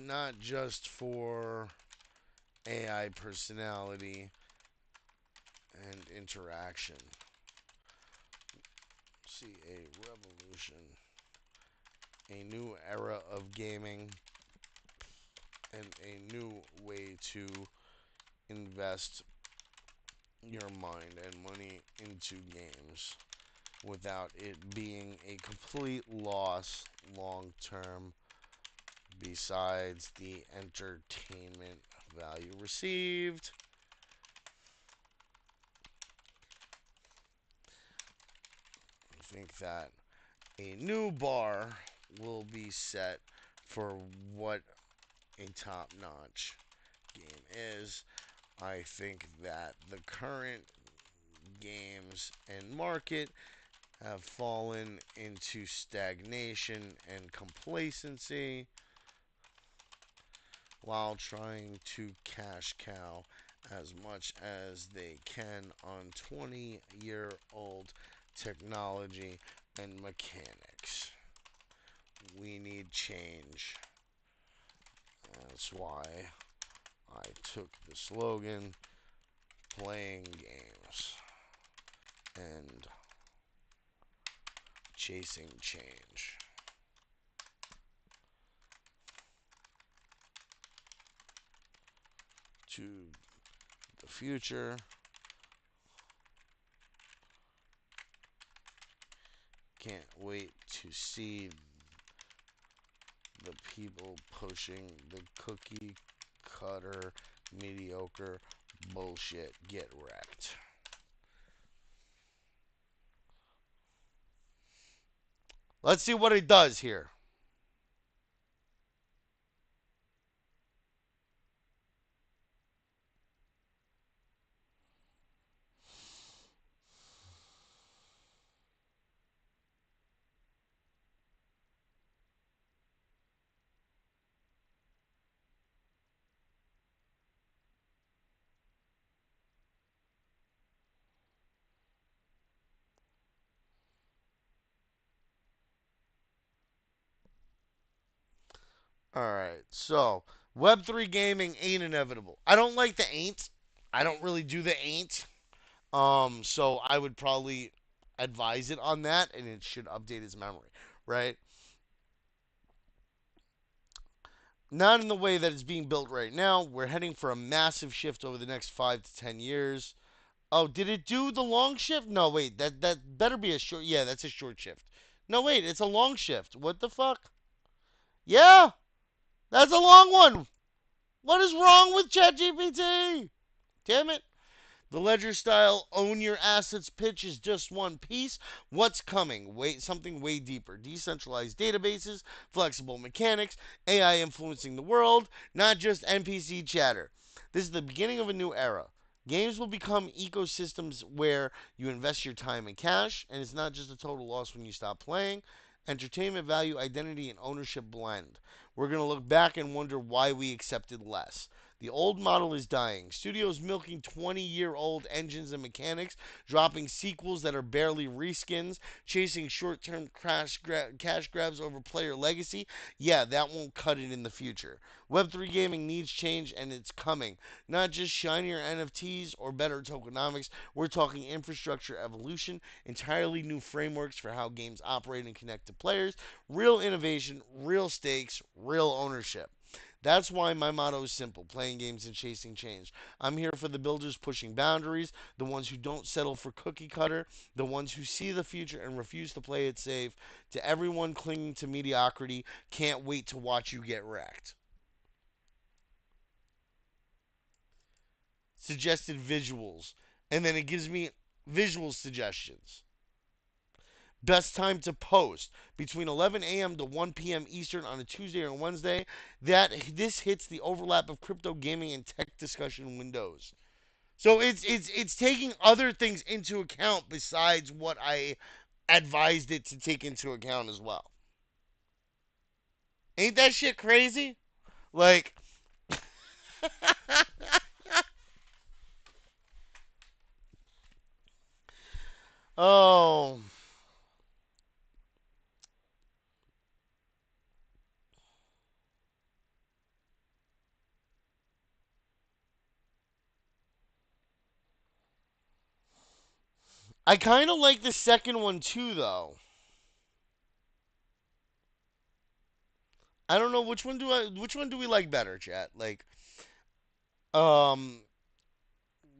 not just for AI personality and interaction. See a revolution, a new era of gaming, and a new way to invest your mind and money into games without it being a complete loss long term besides the entertainment value received. I think that a new bar will be set for what a top notch game is. I think that the current games and market have fallen into stagnation and complacency while trying to cash cow as much as they can on 20-year-old technology and mechanics. We need change. That's why I took the slogan playing games and chasing change. To the future. Can't wait to see the people pushing the cookie cutter mediocre bullshit get wrecked. Let's see what it does here. All right. So, Web3 gaming ain't inevitable. I don't like the ain't. I don't really do the ain't. So I would probably advise it on that and it should update its memory, right? Not in the way that it's being built right now. We're heading for a massive shift over the next 5 to 10 years. Oh, did it do the long shift? No, wait. That better be a short. Yeah, that's a short shift. No, wait. It's a long shift. What the fuck? Yeah, that's a long one. What is wrong with ChatGPT? Damn it. The ledger style own your assets pitch is just one piece. What's coming? Wait, something way deeper. Decentralized databases, flexible mechanics, AI influencing the world, not just NPC chatter. This is the beginning of a new era. Games will become ecosystems where you invest your time and cash, and it's not just a total loss when you stop playing. Entertainment value, identity, and ownership blend. We're going to look back and wonder why we accepted less. The old model is dying. Studios milking 20-year-old engines and mechanics, dropping sequels that are barely reskins, chasing short-term cash grabs over player legacy. Yeah, that won't cut it in the future. Web3 gaming needs change, and it's coming. Not just shinier NFTs or better tokenomics. We're talking infrastructure evolution, entirely new frameworks for how games operate and connect to players, real innovation, real stakes, real ownership. That's why my motto is simple: playing games and chasing change. I'm here for the builders pushing boundaries, the ones who don't settle for cookie cutter, the ones who see the future and refuse to play it safe. To everyone clinging to mediocrity, can't wait to watch you get wrecked. Suggested visuals. And then it gives me visual suggestions. Best time to post between 11 a.m. to 1 p.m. Eastern on a Tuesday or Wednesday. That this hits the overlap of crypto gaming and tech discussion windows. So it's taking other things into account besides what I advised it to take into account as well. Ain't that shit crazy? Like, oh, I kind of like the second one too, though. I don't know which one do we like better, chat? Like, um,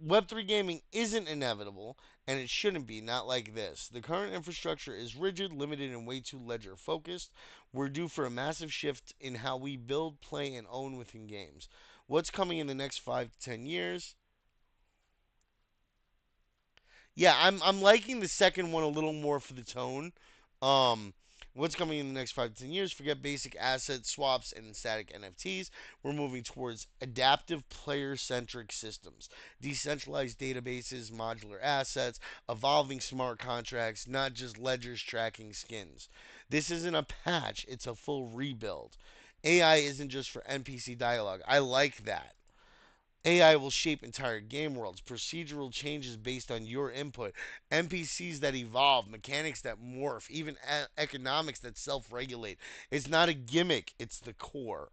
Web3 gaming isn't inevitable, and it shouldn't be, not like this. The current infrastructure is rigid, limited, and way too ledger focused. We're due for a massive shift in how we build, play, and own within games. What's coming in the next 5 to 10 years? Yeah, I'm liking the second one a little more for the tone. Um, what's coming in the next 5 to 10 years? Forget basic asset swaps and static NFTs. We're moving towards adaptive player-centric systems, decentralized databases, modular assets, evolving smart contracts, not just ledgers tracking skins. This isn't a patch; it's a full rebuild. AI isn't just for NPC dialogue. I like that. AI will shape entire game worlds, procedural changes based on your input, NPCs that evolve, mechanics that morph, even economics that self regulate. It's not a gimmick, it's the core.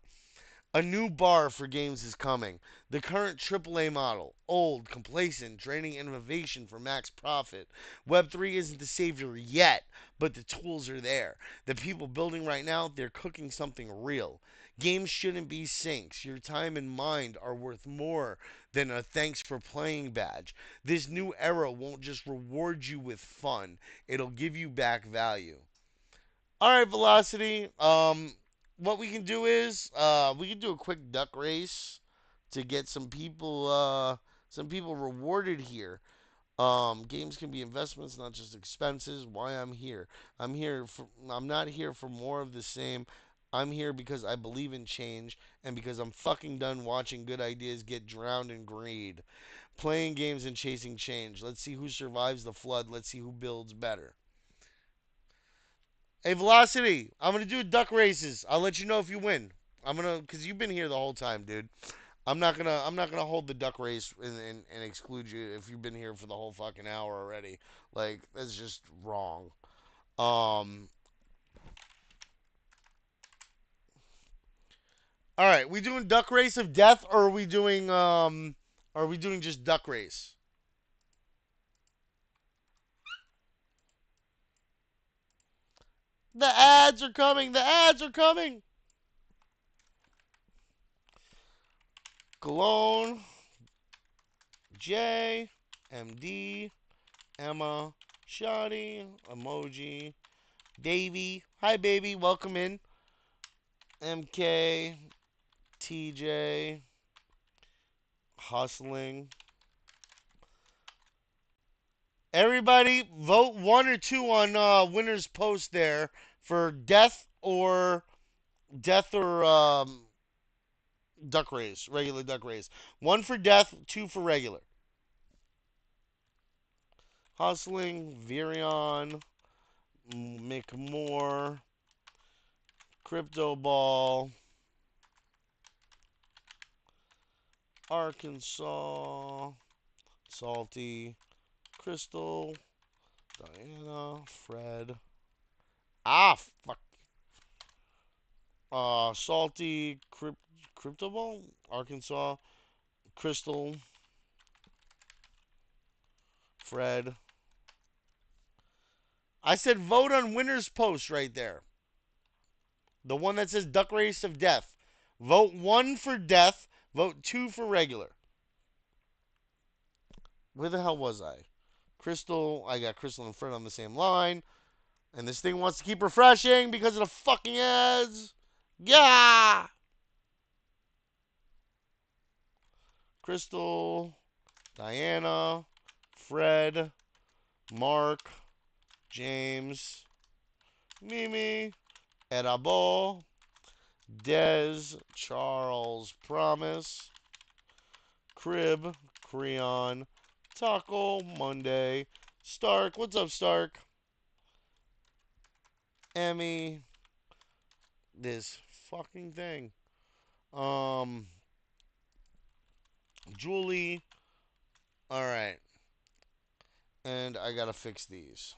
A new bar for games is coming. The current AAA model, old, complacent, draining innovation for max profit. Web3 isn't the savior yet, but the tools are there. The people building right now, they're cooking something real. Games shouldn't be sinks. Your time and mind are worth more than a thanks for playing badge. This new era won't just reward you with fun, it'll give you back value. All right, Velocity. What we can do is we can do a quick duck race to get some people rewarded here. Games can be investments, not just expenses. Why I'm here? I'm not here for more of the same. I'm here because I believe in change and because I'm fucking done watching good ideas get drowned in greed. Playing games and chasing change. Let's see who survives the flood. Let's see who builds better. Hey, Velocity, I'm gonna do duck races. I'll let you know if you win. Cause you've been here the whole time, dude. I'm not gonna hold the duck race and exclude you if you've been here for the whole fucking hour already. Like that's just wrong. Um, all right, we doing duck race of death, or are we doing just duck race? The ads are coming. The ads are coming. Cologne, J, MD, Emma, Shoddy, Emoji, Davey. Hi, baby. Welcome in. MK, TJ, Hustling. Everybody, vote one or two on winners post there for death or duck race, regular duck race. One for death, two for regular. Hustling, Virion, McMore, Crypto Ball, Arkansas, Salty, Crystal, Diana, Fred. Ah, fuck. Salty, Crypto Arkansas, Crystal, Fred. I said vote on winner's post right there. The one that says Duck Race of Death. Vote 1 for death. Vote 2 for regular. Where the hell was I? Crystal. I got Crystal and Fred on the same line. And this thing wants to keep refreshing because of the fucking ads. Yeah! Crystal, Diana, Fred, Mark, James, Mimi, Edabo, Dez, Charles, Promise, Crib, Creon, Taco, Monday, Stark. What's up, Stark? Emmy. This fucking thing. Julie. Alright. And I gotta fix these.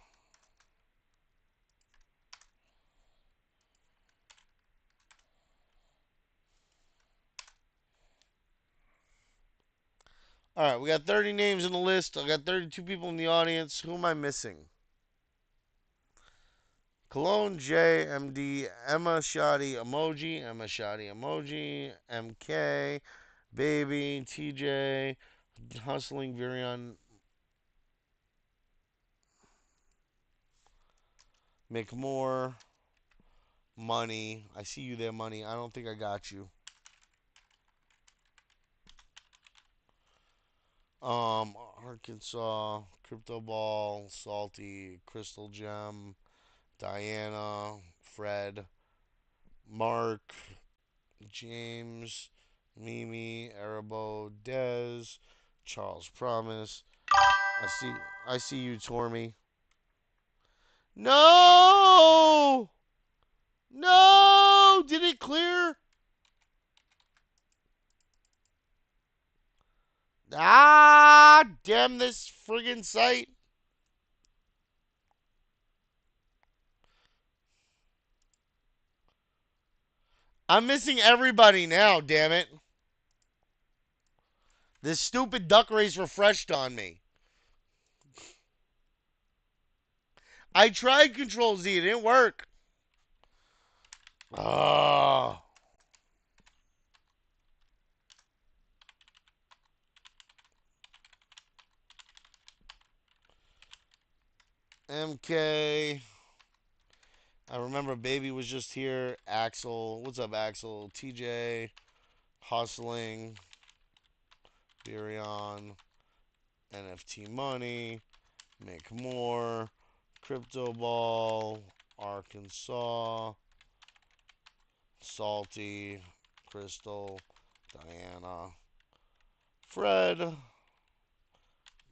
Alright, we got 30 names in the list. I got 32 people in the audience. Who am I missing? Cologne, J, MD, Emma Shoddy Emoji, Emma Shoddy Emoji, MK, Baby, TJ, Hustling, Virion, McMore, Money. I see you there, Money. I don't think I got you. Arkansas, Crypto Ball, Salty, Crystal Gem, Diana, Fred, Mark, James, Mimi, Arabo, Dez, Charles Promise. I see you, Tormy. No! No! Did it clear? Ah, damn this friggin' site. I'm missing everybody now, damn it. This stupid duck race refreshed on me. I tried Control Z, it didn't work. Oh. MK. I remember Baby was just here. Axel. What's up, Axel? TJ. Hustling. Virion. NFT Money. Make More. Crypto Ball. Arkansas. Salty. Crystal. Diana. Fred.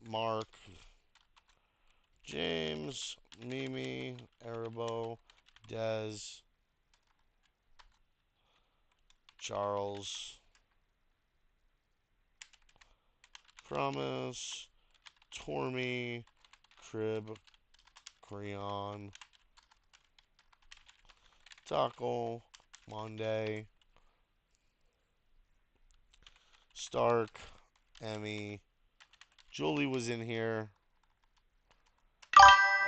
Mark. James. Mimi. Arabo. Dez. Charles. Promise. Tormy. Crib. Creon. Taco. Monday. Stark. Emmy. Julie was in here.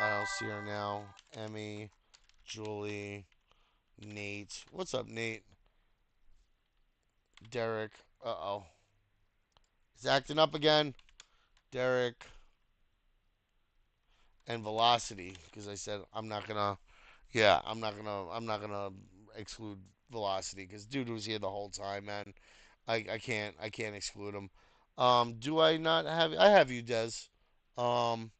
I don't see her now. Emmy. Julie. Nate. What's up, Nate? Derek. Uh-oh. He's acting up again. Derek. And Velocity. Because I said I'm not gonna... Yeah, I'm not gonna exclude Velocity. Because dude was here the whole time, man. I can't exclude him. Do I not have... I have you, Dez. Um...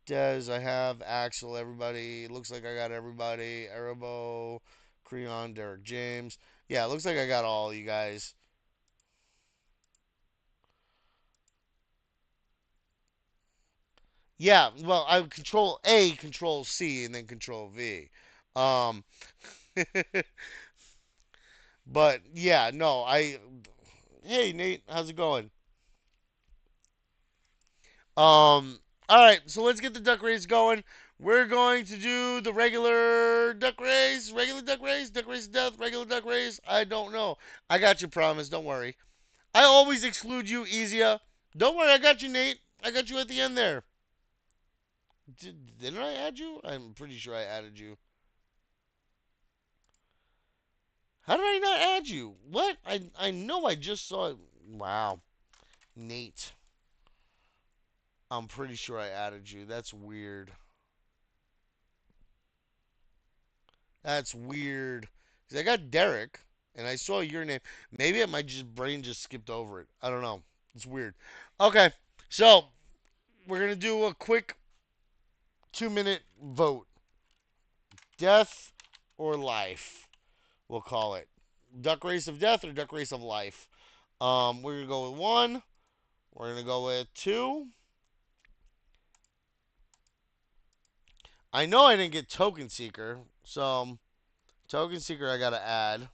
Dez, I have Axel, everybody. Looks like I got everybody. Arabo, Creon, Derek James. Yeah, looks like I got all you guys. Yeah, well, I control A, control C, and then control V. Um, but yeah, no, Hey Nate, how's it going? All right, so let's get the duck race going. We're going to do the regular duck race of death, regular duck race. I don't know. I got you, promise. Don't worry. I always exclude you, easier. Don't worry, I got you, Nate. I got you at the end there. Didn't I add you? I'm pretty sure I added you. How did I not add you? What? I know I just saw it. Wow, Nate. I'm pretty sure I added you. That's weird. That's weird. 'Cause I got Derek, and I saw your name. Maybe it might just brain just skipped over it. I don't know. It's weird. Okay, so we're gonna do a quick 2 minute vote. Death or life, we'll call it. Duck race of death or duck race of life. We're gonna go with one. We're gonna go with two. I know I didn't get Token Seeker, so Token Seeker I gotta add.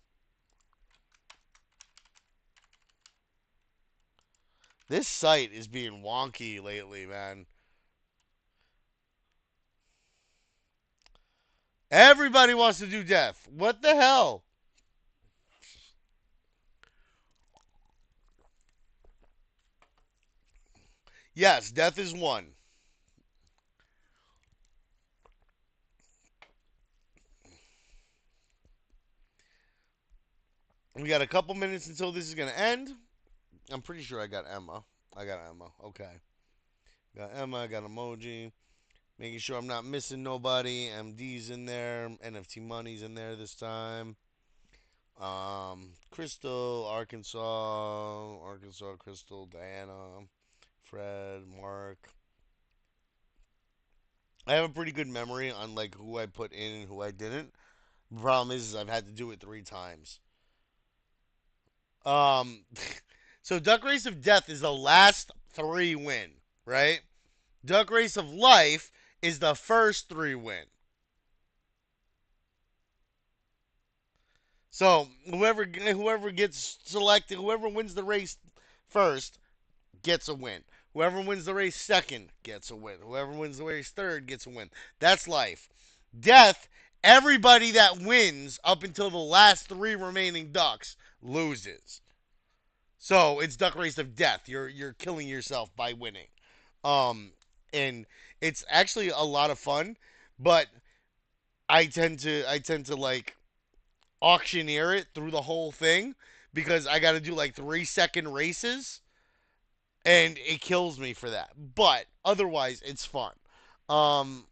This site is being wonky lately, man. Everybody wants to do death. What the hell? Yes, death is one. We got a couple minutes until this is gonna end. I'm pretty sure I got Emma. I got Emma. Okay. Got Emma, I got emoji. Making sure I'm not missing nobody. MD's in there. NFT Money's in there this time. Crystal, Arkansas, Crystal, Diana, Fred, Mark. I have a pretty good memory on like who I put in and who I didn't. The problem is I've had to do it 3 times. Um, so Duck Race of Death is the last three win, right? Duck Race of Life is the first three win. So whoever gets selected, whoever wins the race first gets a win. Whoever wins the race second gets a win. Whoever wins the race third gets a win. That's life. Death, everybody that wins up until the last three remaining ducks loses. So it's duck race of death. You're killing yourself by winning. Um, and it's actually a lot of fun, but I tend to like auctioneer it through the whole thing because I got to do like 3 second races and it kills me for that. But otherwise, it's fun. Um,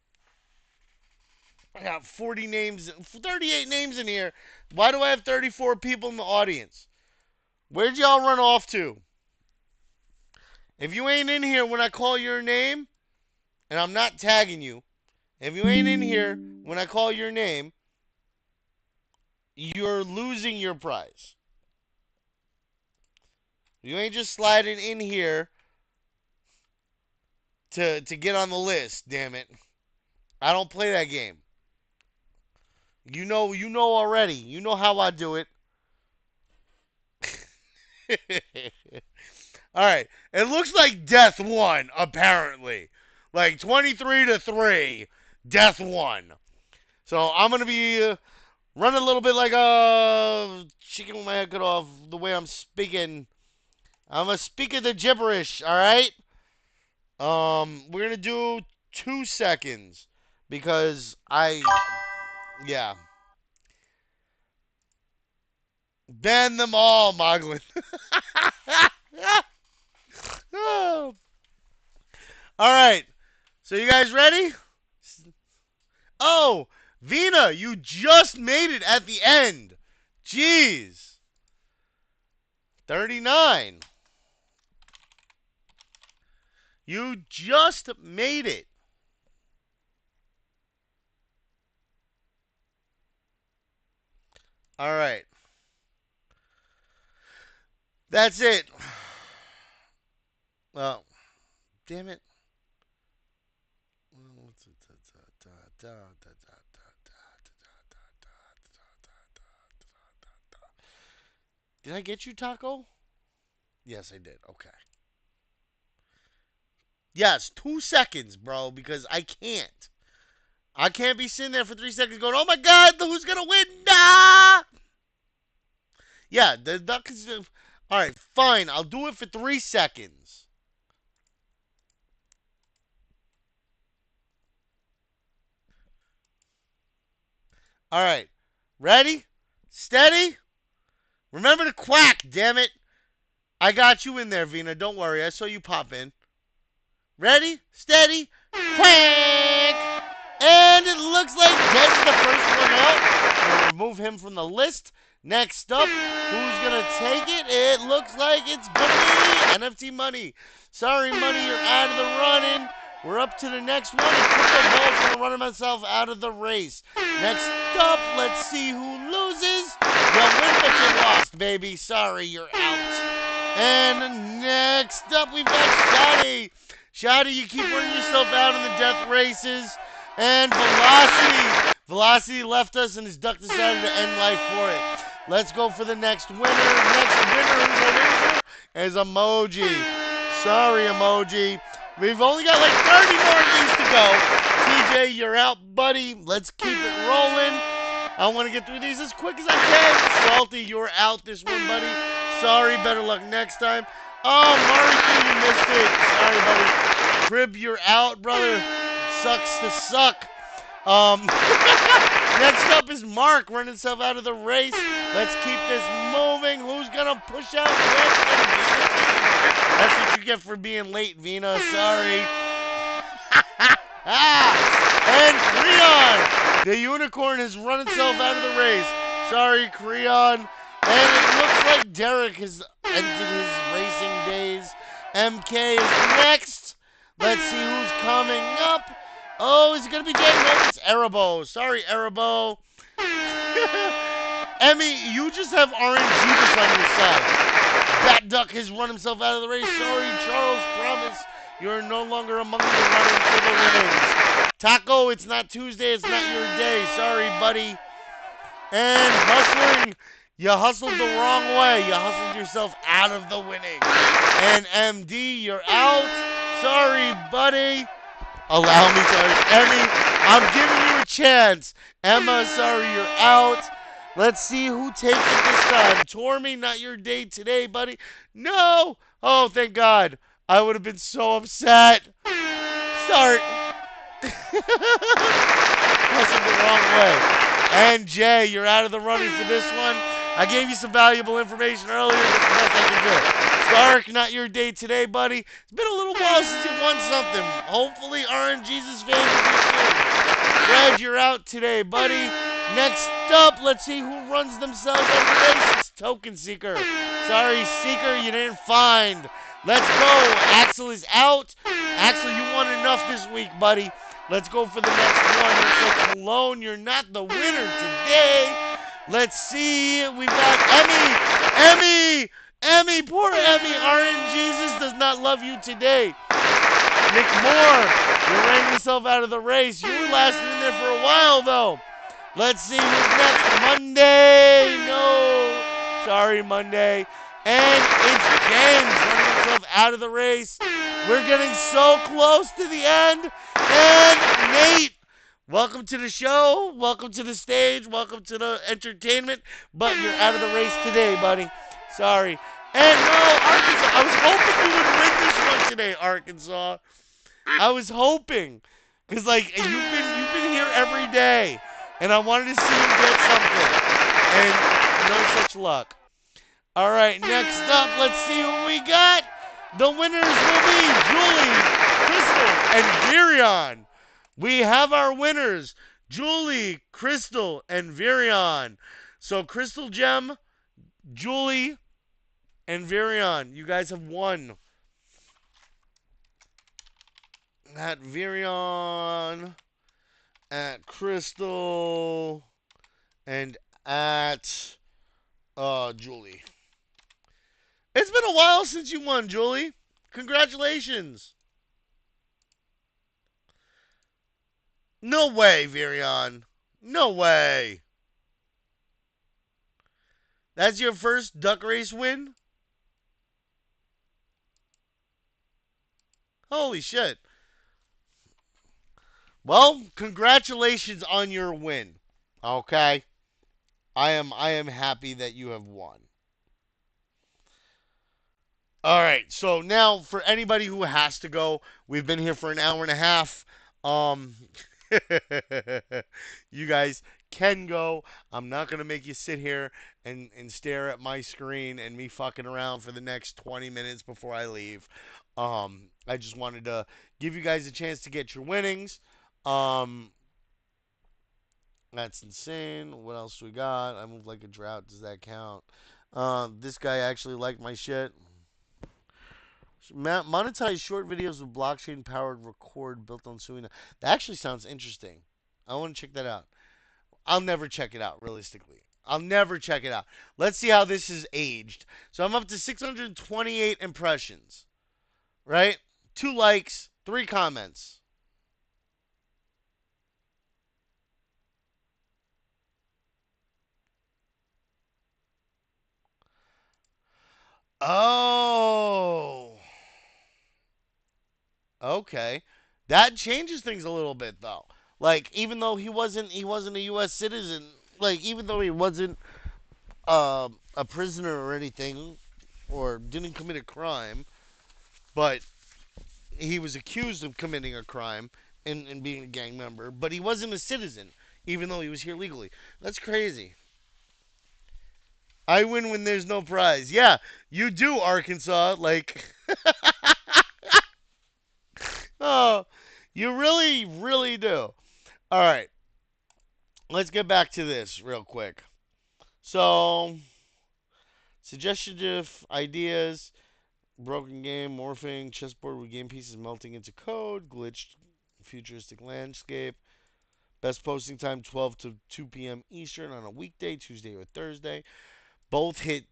I got 40 names, 38 names in here. Why do I have 34 people in the audience? Where'd y'all run off to? If you ain't in here when I call your name, and I'm not tagging you, if you ain't in here when I call your name, you're losing your prize. You ain't just sliding in here to get on the list, damn it. I don't play that game. You know already. You know how I do it. All right. It looks like Death won, apparently. Like 23-3, Death won. So I'm going to be running a little bit like a chicken with my head cut off the way I'm speaking. I'm a speaking the gibberish, all right? We're going to do 2 seconds because yeah. Ban them all, Moglin. All right. So you guys ready? Oh, Vina, you just made it at the end. Jeez. 39. You just made it. All right. That's it. Well, damn it. Did I get you, Taco? Yes, I did. Okay. Yes, 2 seconds, bro, because I can't. I can't be sitting there for 3 seconds going, oh my God, who's going to win? Nah! Yeah, the duck is. All right, fine. I'll do it for 3 seconds. All right. Ready? Steady? Remember to quack, damn it. I got you in there, Vina. Don't worry. I saw you pop in. Ready? Steady? Quack! And it looks like Dez is the first one out. We'll remove him from the list. Next up, who's going to take it? It looks like it's going to be NFT Money. Sorry, Money, you're out of the running. We're up to the next one. And Crypto Ball's going to run himself out of the race. Next up, let's see who loses. You win, but you lost, baby. Sorry, you're out. And next up, we've got Shotty. Shotty, you keep running yourself out in the death races. And Velocity. Velocity left us and his duck decided to end life for it. Let's go for the next winner. Next winner who's a loser is Emoji. Sorry, Emoji. We've only got like 30 more of these to go. TJ, you're out, buddy. Let's keep it rolling. I want to get through these as quick as I can. Salty, you're out this one, buddy. Sorry, better luck next time. Oh, Marky, you missed it. Sorry, buddy. Crib, you're out, brother. Sucks to suck. Next up is Mark running himself out of the race. Let's keep this moving. Who's going to push out next? That's what you get for being late, Vina. Sorry. And Creon, the unicorn, has run itself out of the race. Sorry, Creon. And it looks like Derek has ended his racing days. MK is next. Let's see who's coming up. Oh, is it going to be Jay? No, it's Erebo. Sorry, Erebo. Emmy, you just have RNG on your side. That duck has run himself out of the race. Sorry, Charles. Promise you're no longer among the running for the winnings. Taco, it's not Tuesday. It's not your day. Sorry, buddy. And hustling. You hustled the wrong way. You hustled yourself out of the winning. And MD, you're out. Sorry, buddy. Allow me to Emmy, I'm giving you a chance. Emma, sorry, you're out. Let's see who takes it this time. Tormy, not your day today, buddy. No. Oh, thank God. I would have been so upset. Start. Hustled the wrong way. And Jay, you're out of the running for this one. I gave you some valuable information earlier. That's the best I can do. Stark, not your day today, buddy. It's been a little while since you won something. Hopefully, RNG's fans will be soon. Fred, you're out today, buddy. Next up, let's see who runs themselves out of the race. It's Token Seeker. Sorry, Seeker, you didn't find. Let's go. Axel is out. Axel, you won enough this week, buddy. Let's go for the next one. Looks like Cologne, you're not the winner today. Let's see. We've got Emmy. Emmy, poor Emmy. RNGesus does not love you today. Nick Moore, you ran yourself out of the race. You were lasting in there for a while, though. Let's see who's next. Monday. No. Sorry, Monday. And it's James running himself out of the race. We're getting so close to the end. And Nate, welcome to the show. Welcome to the stage. Welcome to the entertainment. But you're out of the race today, buddy. Sorry. And no, Arkansas. I was hoping you would win this one today, Arkansas. I was hoping. Because, like, you've been here every day. And I wanted to see you get something. And no such luck. All right, next up, let's see who we got. The winners will be Julie, Crystal, and Virion. We have our winners, Julie, Crystal, and Virion. So Crystal Gem, Julie, and Virion, you guys have won. At Virion, at Crystal, and at Julie. It's been a while since you won, Julie. Congratulations. No way, Virion. No way. That's your first duck race win? Holy shit. Well, congratulations on your win. Okay? I am happy that you have won. All right. So now for anybody who has to go, we've been here for an hour and a half. Um you guys can go. I'm not going to make you sit here and stare at my screen and me fucking around for the next 20 minutes before I leave. I just wanted to give you guys a chance to get your winnings. Um That's insane. What else we got? I move like a drought. Does that count? This guy actually liked my shit. Monetize short videos with blockchain powered record built on Suina. That actually sounds interesting. I want to check that out. I'll never check it out, realistically. I'll never check it out. Let's see how this is aged. So I'm up to 628 impressions, right? 2 likes, 3 comments. Oh. Okay. That changes things a little bit though. Like even though he wasn't a US citizen, like even though he wasn't a prisoner or anything or didn't commit a crime, but he was accused of committing a crime and being a gang member, but he wasn't a citizen even though he was here legally. That's crazy. I win when there's no prize. Yeah, you do, Arkansas. Like, oh, you really, really do. All right. Let's get back to this real quick. So, suggestive ideas, broken game, morphing, chessboard with game pieces melting into code, glitched futuristic landscape. Best posting time 12 to 2 p.m. Eastern on a weekday, Tuesday or Thursday. Both hit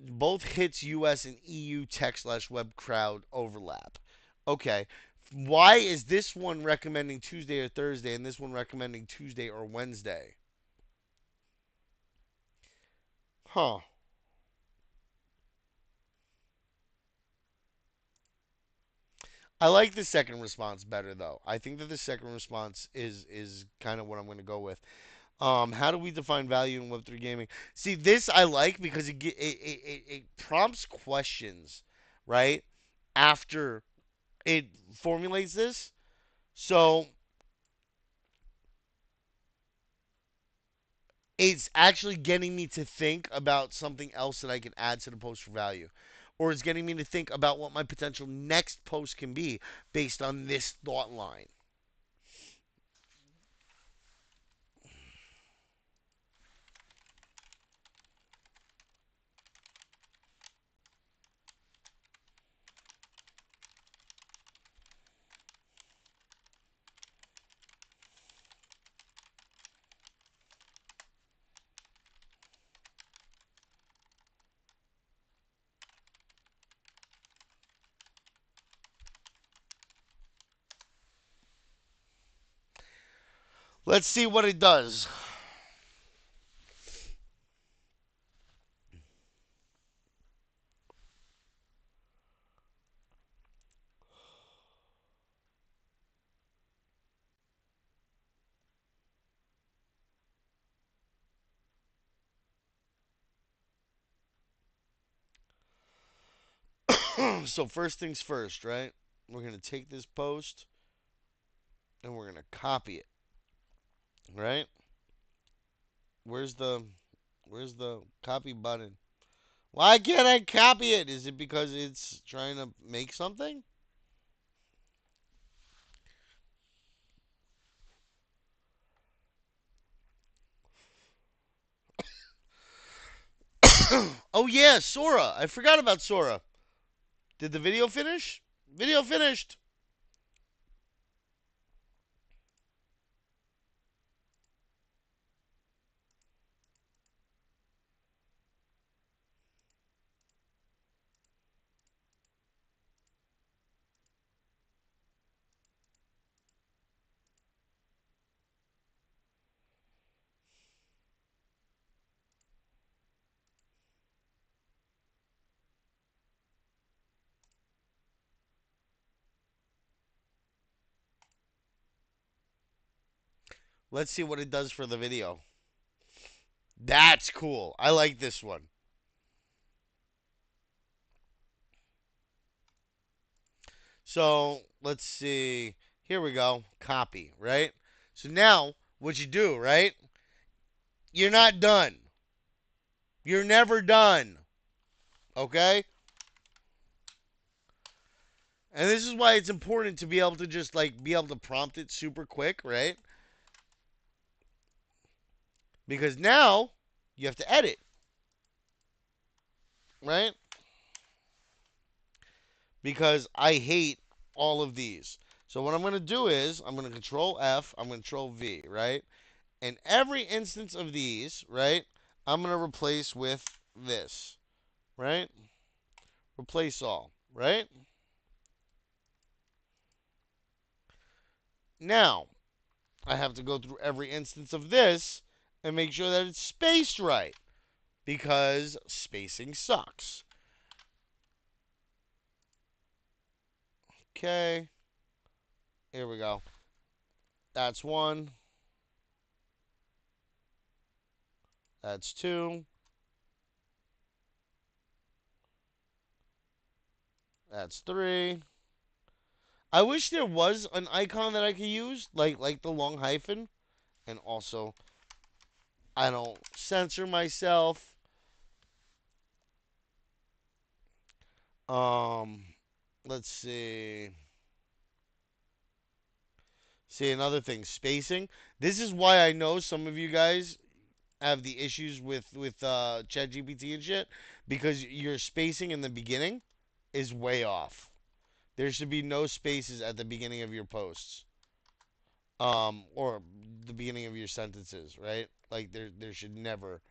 both hits US and EU tech/web crowd overlap. Okay. Why is this one recommending Tuesday or Thursday and this one recommending Tuesday or Wednesday? Huh. I like the second response better though. I think that the second response is kind of what I'm going to go with. How do we define value in Web3 gaming? See, this I like because it prompts questions, right? After it formulates this, so it's actually getting me to think about something else that I can add to the post for value, or it's getting me to think about what my potential next post can be based on this thought line. Let's see what it does. So first things first, right? We're gonna take this post and we're gonna copy it, right? Where's the where's the copy button? Why can't I copy it? Is it because it's trying to make something? Oh yeah, Sora. I forgot about Sora. Did the video finish? Video finished. Let's see what it does for the video. That's cool. I like this one. So let's see. Here we go. Copy, right? So now what you do, right? You're not done. You're never done. Okay? And this is why it's important to be able to just like be able to prompt it super quick, right? Because now you have to edit, right? Because I hate all of these. So what I'm going to do is I'm going to control F, I'm going to control V, right? And every instance of these, right, I'm going to replace with this, right? Replace all, right? Now, I have to go through every instance of this and make sure that it's spaced right because spacing sucks. Okay, here we go. That's one. That's two. That's three. I wish there was an icon that I could use, like the long hyphen, and also I don't censor myself. Um, let's see. See another thing, spacing. This is why I know some of you guys have the issues with ChatGPT and shit because your spacing in the beginning is way off. There should be no spaces at the beginning of your posts. Or the beginning of your sentences, right? Like there should never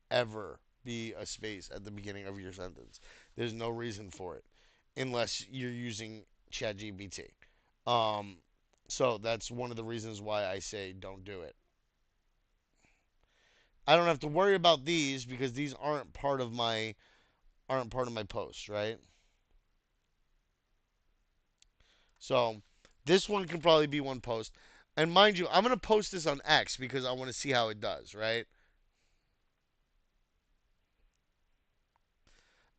ever be a space at the beginning of your sentence. There's no reason for it unless you're using ChatGPT. Um, so that's one of the reasons why I say don't do it. I don't have to worry about these because these aren't part of my post, right? So this one can probably be one post. And mind you, I'm gonna post this on X because I want to see how it does, right?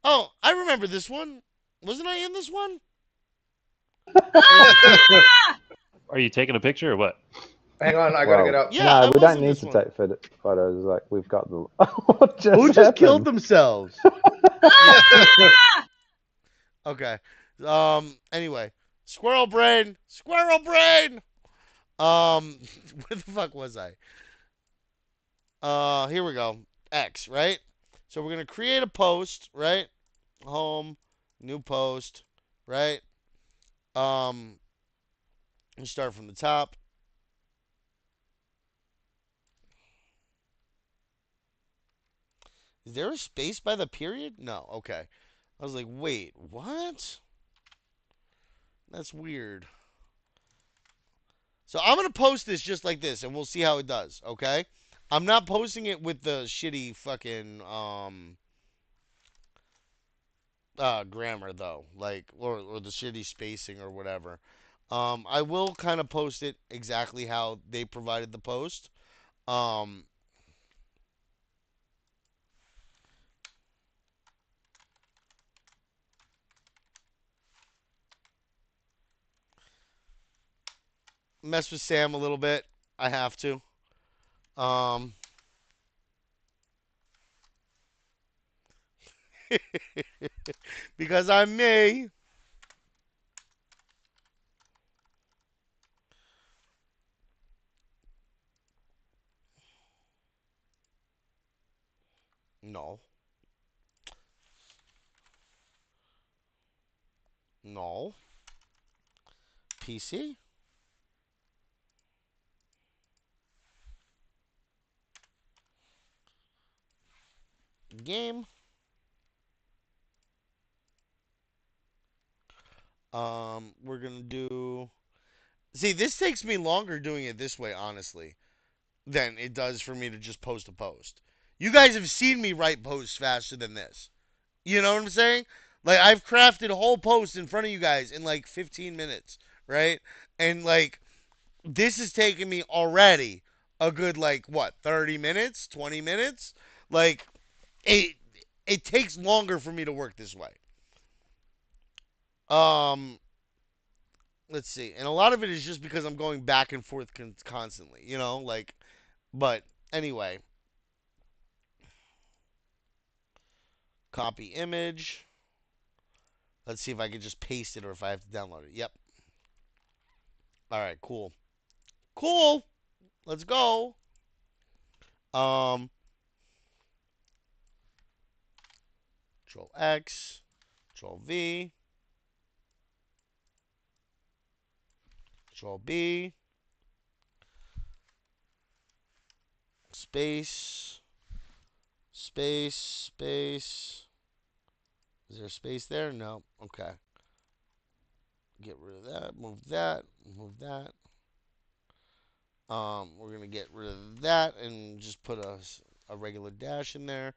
Oh, I remember this one. Wasn't I in this one? Are you taking a picture or what? Hang on, I gotta get Well, up. Yeah, no, I we was don't in need this to one. take photos. Like we've got the. What Who just killed happened? themselves? Okay. Anyway, squirrel brain, squirrel brain. Where the fuck was I? Here we go. X, right? So we're gonna create a post, right? Home, new post, right? Um, we start from the top. Is there a space by the period? No. Okay. I was like, wait, what? That's weird. So I'm gonna post this just like this, and we'll see how it does. Okay. I'm not posting it with the shitty fucking grammar though, like or the shitty spacing or whatever. I will kind of post it exactly how they provided the post. Um, mess with Sam a little bit. I have to. Um, because I'm me. No, no. PC game. We're gonna do. See, this takes me longer doing it this way, honestly, than it does for me to just post a post. You guys have seen me write posts faster than this. You know what I'm saying? Like I've crafted a whole post in front of you guys in like 15 minutes, right? And like this has taken me already a good like what 30 minutes, 20 minutes. Like it it takes longer for me to work this way. Um, let's see, and a lot of it is just because I'm going back and forth constantly. Like, but anyway, copy image. Let's see if I can just paste it or if I have to download it. Yep. All right. Cool. Cool. Let's go. Um, Control X, Control V, Control B, space, space, space. Is there a space there? No. Okay. Get rid of that. Move that. Move that. We're going to get rid of that and just put a regular dash in there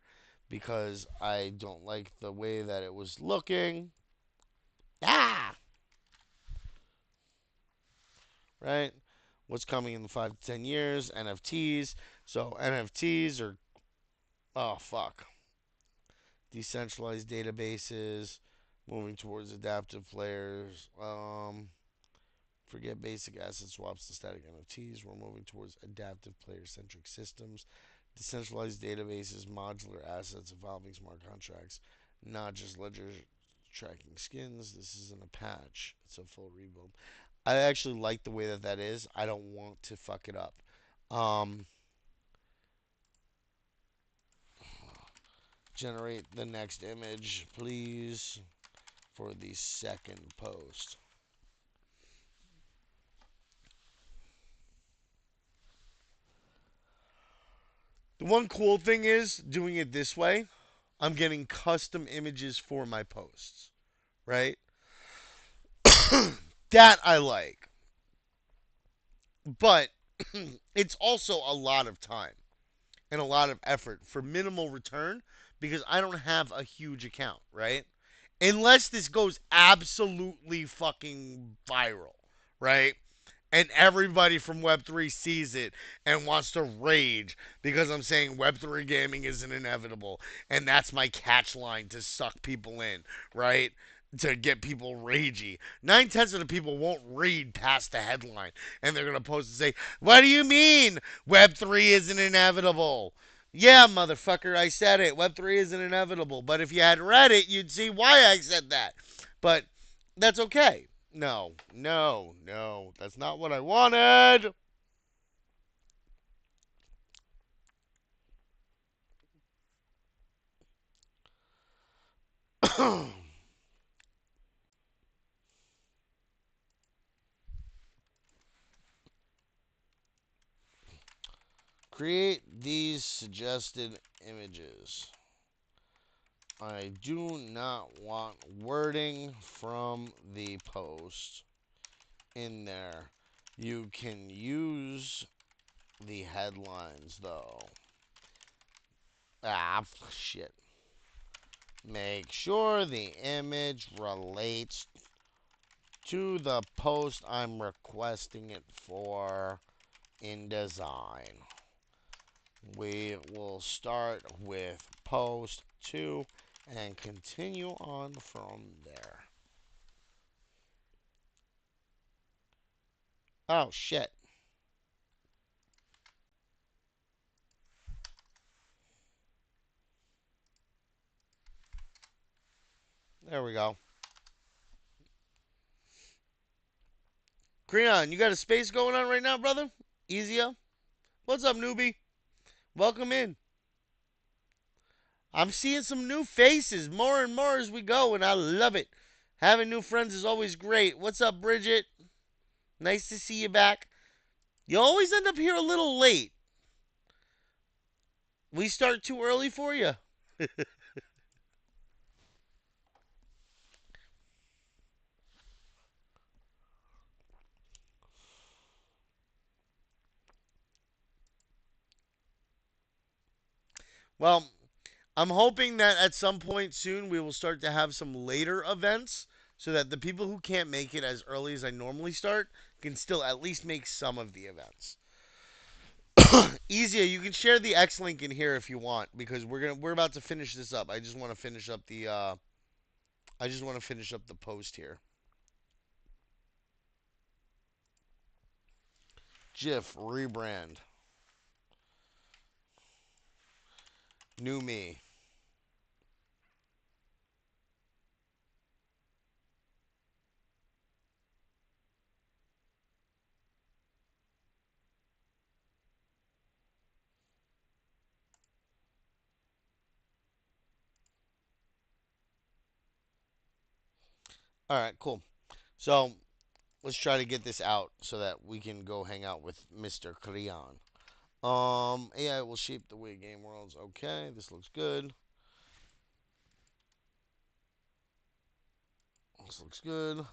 because I don't like the way that it was looking. Ah! Right? What's coming in 5 to 10 years? NFTs. So NFTs are, oh, fuck. Decentralized databases. Moving towards adaptive players. Forget basic asset swaps to static NFTs. We're moving towards adaptive player-centric systems, decentralized databases, modular assets, evolving smart contracts, not just ledger tracking skins. This isn't a patch. It's a full rebuild. I actually like the way that that is. I don't want to fuck it up. Um, Generate the next image, please, for the second post. The one cool thing is doing it this way, I'm getting custom images for my posts, right? That I like. But it's also a lot of time and a lot of effort for minimal return because I don't have a huge account, right? Unless this goes absolutely fucking viral, right? And everybody from Web3 sees it and wants to rage because I'm saying Web3 gaming isn't inevitable. And that's my catch line to suck people in, right? To get people ragey. 9/10 of the people won't read past the headline. And they're going to post and say, "What do you mean Web3 isn't inevitable?" Yeah, motherfucker, I said it. Web3 isn't inevitable. But if you had read it, you'd see why I said that. But that's okay. No, no, no. That's not what I wanted. Create these suggested images. I do not want wording from the post in there. You can use the headlines though. Ah, shit. Make sure the image relates to the post I'm requesting it for in design. We will start with post 2 and continue on from there. Oh, shit. There we go. Creon, you got a space going on right now, brother? Easier? What's up, newbie? Welcome in. I'm seeing some new faces more and more as we go, and I love it. Having new friends is always great. What's up, Bridget? Nice to see you back. You always end up here a little late. We start too early for you. Well, I'm hoping that at some point soon we will start to have some later events so that the people who can't make it as early as I normally start can still at least make some of the events. Easier, you can share the X link in here if you want because we're about to finish this up. I just want to finish up the post here. GIF rebrand. New me. All right, cool. So let's try to get this out so that we can go hang out with Mr. Creon. AI will shape the way game worlds. Okay, this looks good. This looks good.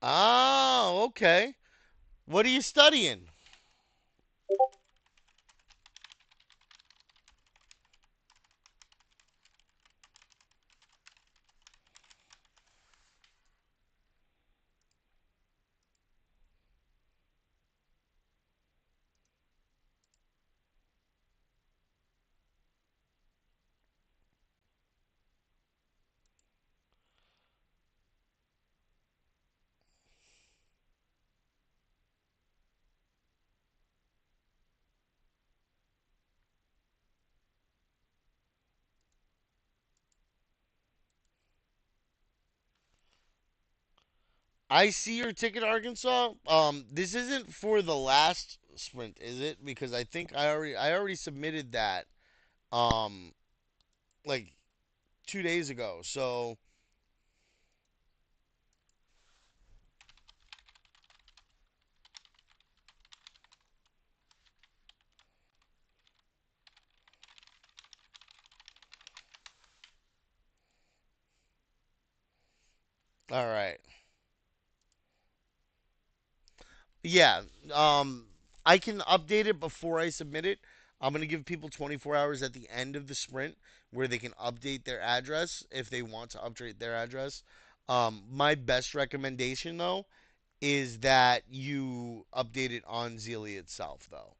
Oh, okay. What are you studying? I see your ticket, Arkansas. This isn't for the last sprint, is it? Because I think I already submitted that um like 2 days ago. So, all right. Yeah, um, I can update it before I submit it. I'm gonna give people 24 hours at the end of the sprint where they can update their address if they want to update their address. My best recommendation though is that you update it on Zealy itself though.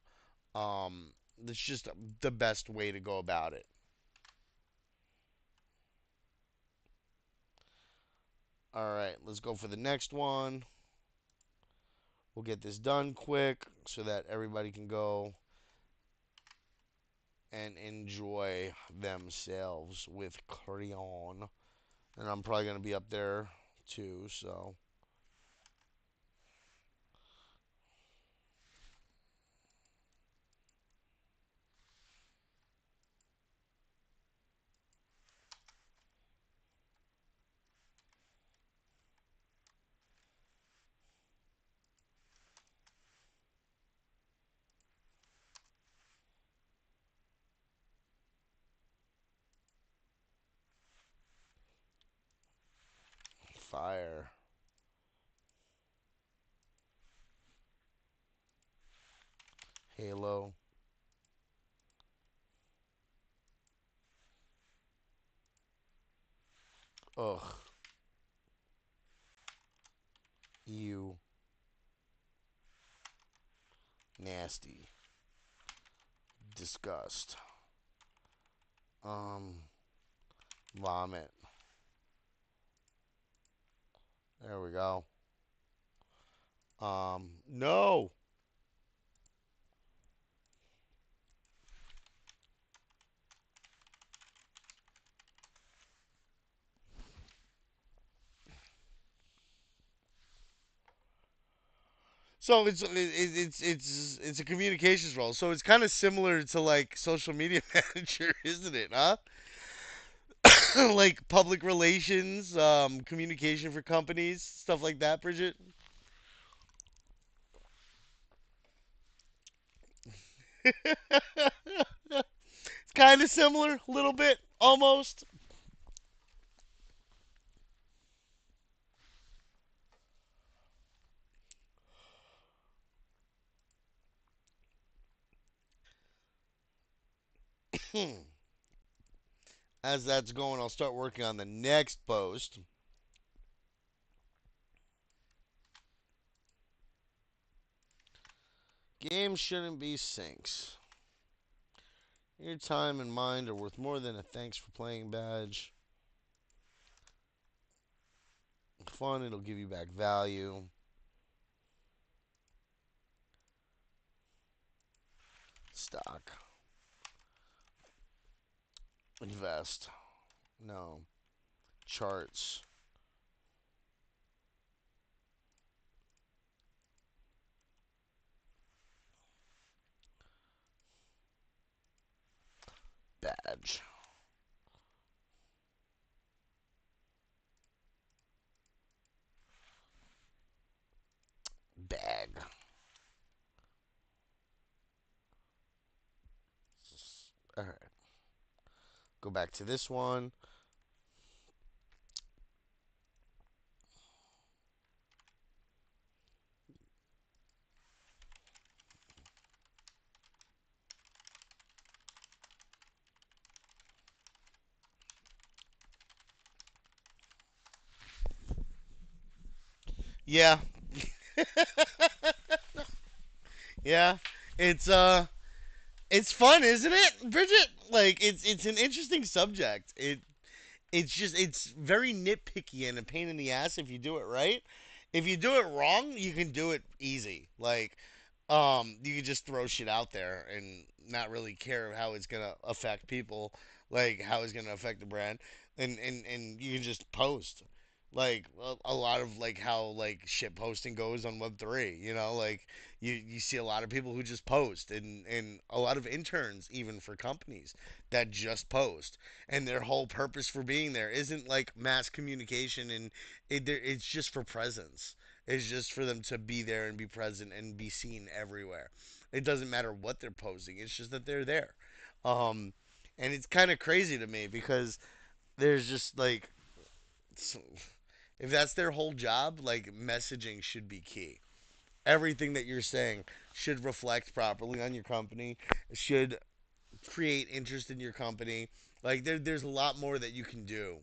That's just the best way to go about it. All right, let's go for the next one. We'll get this done quick so that everybody can go and enjoy themselves with Creon. And I'm probably going to be up there too, so. Fire. Halo. Ugh. You. Nasty. Disgust. Um. Vomit. There we go. No. So it's a communications role. So it's kind of similar to like social media manager, isn't it? Huh? Like public relations, communication for companies, stuff like that, Bridget. It's kind of similar, a little bit, almost. As that's going, I'll start working on the next post. Games shouldn't be sinks. Your time and mind are worth more than a thanks for playing badge. Fun, it'll give you back value. Stock. Invest. No. Charts. Badge. Bag. Alright. Go back to this one. Yeah. Yeah. It's it's fun, isn't it, Bridget? Like it's an interesting subject. It's very nitpicky and a pain in the ass if you do it right. If you do it wrong, you can do it easy. Like you can just throw shit out there and not really care how it's gonna affect people, like how it's gonna affect the brand, and you can just post. Like a lot of like how like shit posting goes on Web3, like you see a lot of people who just post, and a lot of interns even for companies that just post, and their whole purpose for being there isn't like mass communication, and it's just for presence. It's just for them to be there and be present and be seen everywhere. It doesn't matter what they're posting. It's just that they're there. Um, and it's kind of crazy to me because there's just like, if that's their whole job, like messaging should be key. Everything that you're saying should reflect properly on your company. Should create interest in your company. Like there's a lot more that you can do.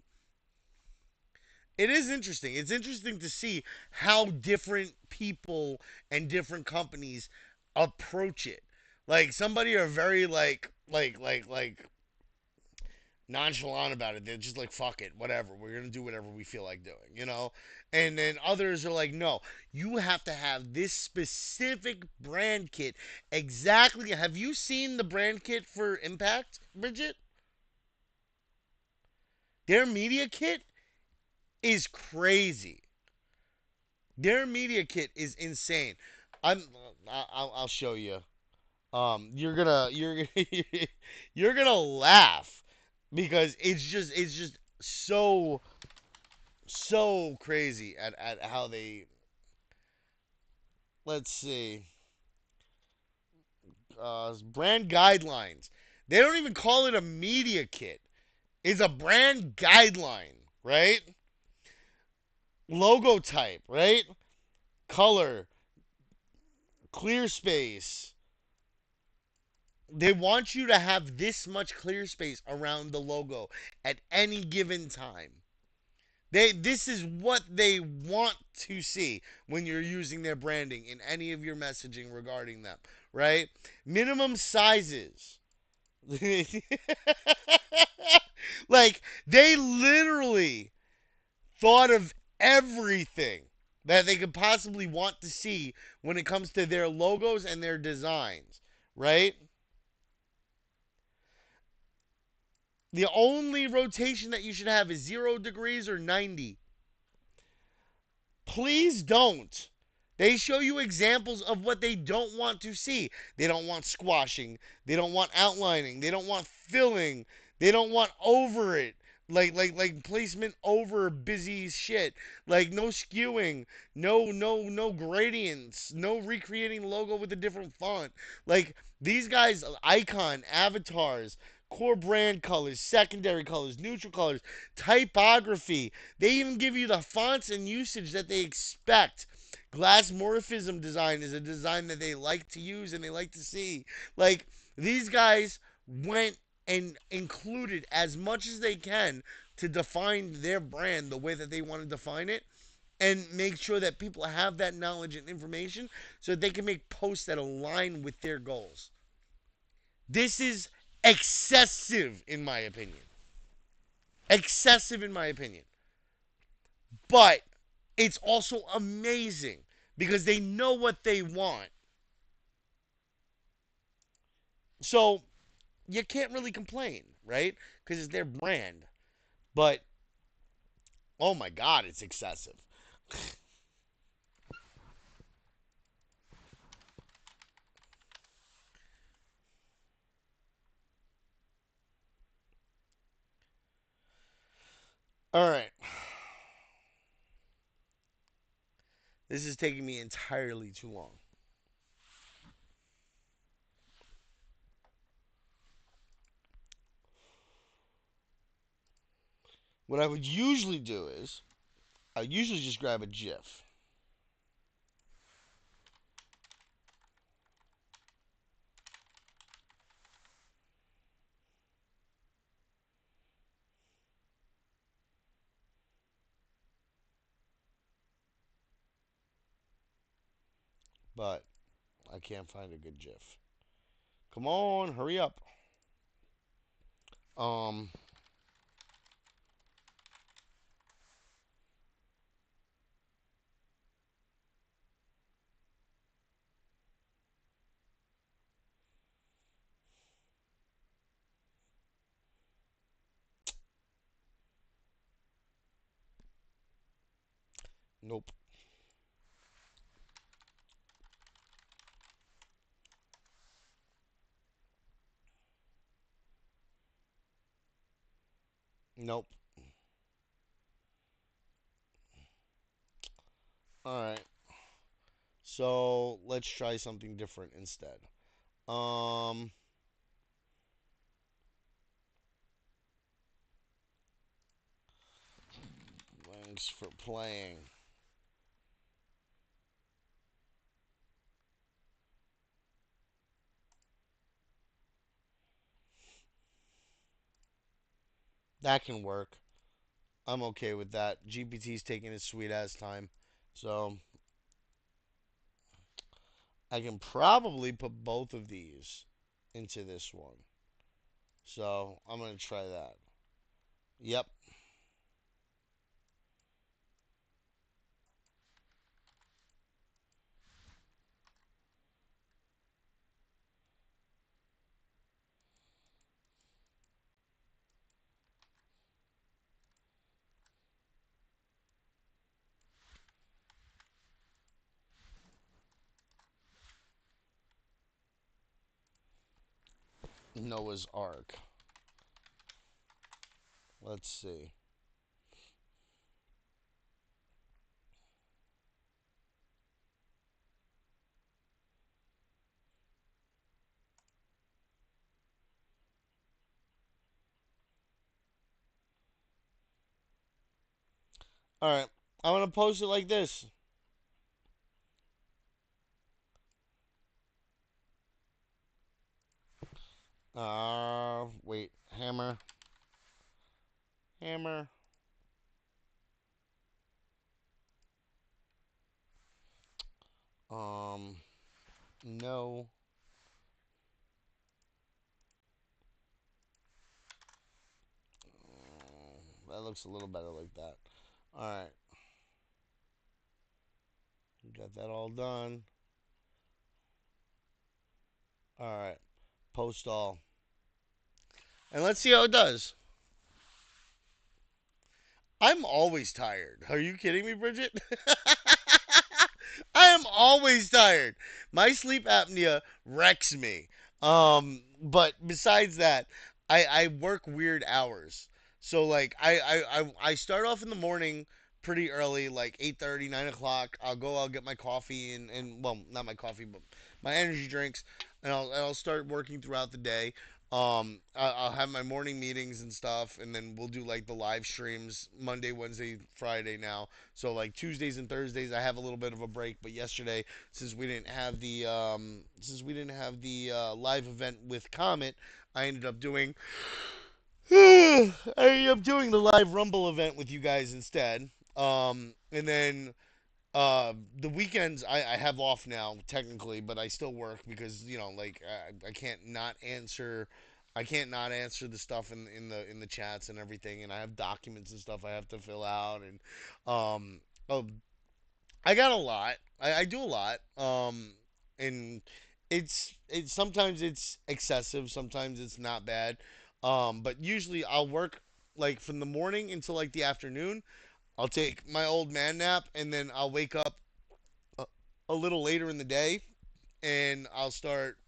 It is interesting. It's interesting to see how different people and different companies approach it. Like somebody are very like nonchalant about it. They're just like fuck it, whatever. We're gonna do whatever we feel like doing. And then others are like, no, you have to have this specific brand kit. Exactly. Have you seen the brand kit for Impact, Bridget? Their media kit is crazy. Their media kit is insane. I'm. I'll show you. You're you're gonna laugh because it's just so crazy at how they. Let's see. Brand guidelines. They don't even call it a media kit. It's a brand guideline, right? Logo type, right? Color, clear space. They want you to have this much clear space around the logo at any given time. This is what they want to see when you're using their branding in any of your messaging regarding them, right? Minimum sizes. Like they literally thought of everything that they could possibly want to see when it comes to their logos and their designs, right? The only rotation that you should have is 0 degrees or 90. Please don't. They show you examples of what they don't want to see. They don't want squashing. They don't want outlining. They don't want filling. They don't want over it. Like placement over busy shit. Like no skewing, no gradients, no recreating logo with a different font. Like these guys, icon, avatars, core brand colors, secondary colors, neutral colors, typography. They even give you the fonts and usage that they expect. Glass morphism design is a design that they like to use and they like to see. Like these guys went and included as much as they can to define their brand the way that they want to define it and make sure that people have that knowledge and information so that they can make posts that align with their goals. This is excessive in my opinion. Excessive in my opinion. But it's also amazing because they know what they want. So you can't really complain, right? Because it's their brand. But oh my God, it's excessive. All right. This is taking me entirely too long. What I would usually do is I usually just grab a GIF. But I can't find a good GIF. Come on, hurry up. Um, nope. Nope. All right. So let's try something different instead. Um, thanks for playing. That can work. I'm okay with that. GPT's taking its sweet ass time. So I can probably put both of these into this one. So I'm going to try that. Yep. Noah's Ark. Let's see. All right. I'm going to post it like this. Wait. Hammer. Hammer. No. That looks a little better like that. All right. Got that all done. All right. Post all. And let's see how it does. I'm always tired. Are you kidding me, Bridget? I am always tired. My sleep apnea wrecks me. But besides that, I work weird hours. So like I start off in the morning pretty early, like 8:30, 9 o'clock. I'll get my coffee and well, not my coffee, but my energy drinks, and I'll start working throughout the day. I'll have my morning meetings and stuff, and then we'll do like the live streams Monday, Wednesday, Friday now. So like Tuesdays and Thursdays, I have a little bit of a break. But yesterday, since we didn't have the live event with Comet, I ended up doing I ended up doing the live Rumble event with you guys instead. And then the weekends I have off now technically, but I still work because like I can't not answer. I can't not answer the stuff in the chats and everything, and I have documents and stuff I have to fill out, and oh, I got a lot. I do a lot. And it's sometimes it's excessive, sometimes it's not bad. But usually I'll work like from the morning until like the afternoon. I'll take my old man nap, and then I'll wake up a, a little later in the day, and I'll start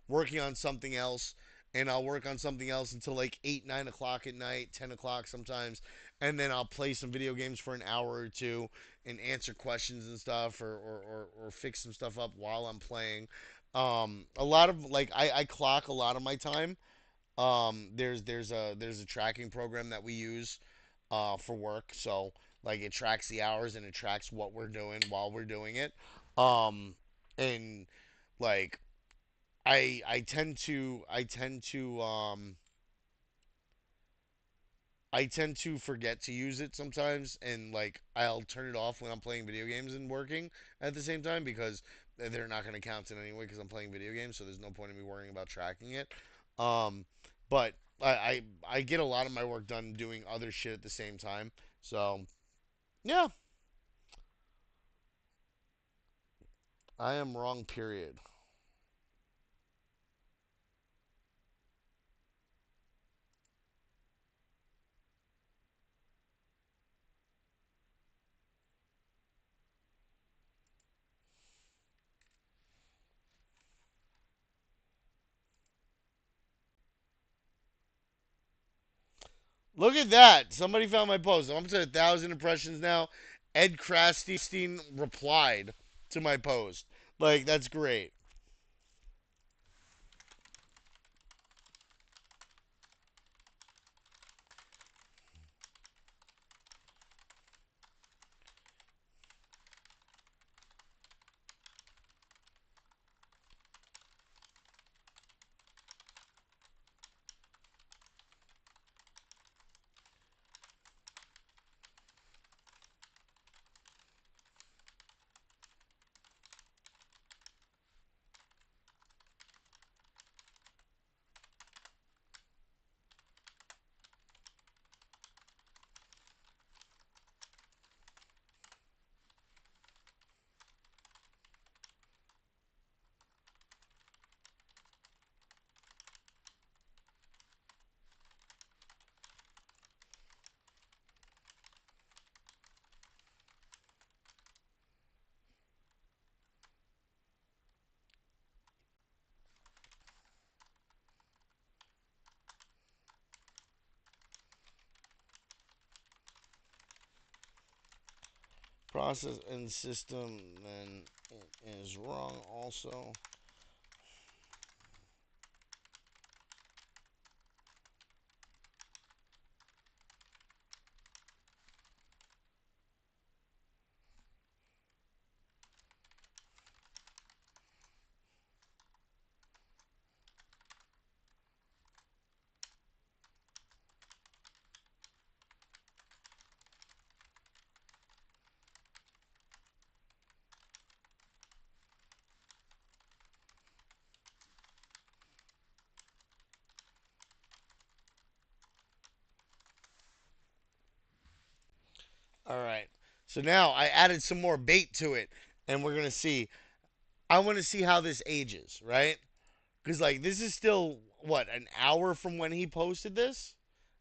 working on something else, and I'll work on something else until like 8, 9 o'clock at night, 10 o'clock sometimes, and then I'll play some video games for an hour or two and answer questions and stuff, or fix some stuff up while I'm playing. A lot of like I clock a lot of my time. There's a tracking program that we use for work, so like it tracks the hours and it tracks what we're doing while we're doing it. Um, and like I tend to forget to use it sometimes, and like I'll turn it off when I'm playing video games and working at the same time because they're not going to count it anyway because I'm playing video games, so there's no point in me worrying about tracking it. Um, but I get a lot of my work done doing other shit at the same time. So yeah, I am wrong. Period. Look at that! Somebody found my post. I'm up to 1,000 impressions now. Ed Krastein replied to my post. Like that's great. Process and system then is wrong also. All right. So now I added some more bait to it, and we're gonna see. I want to see how this ages, right? Because like this is still what, an hour from when he posted this.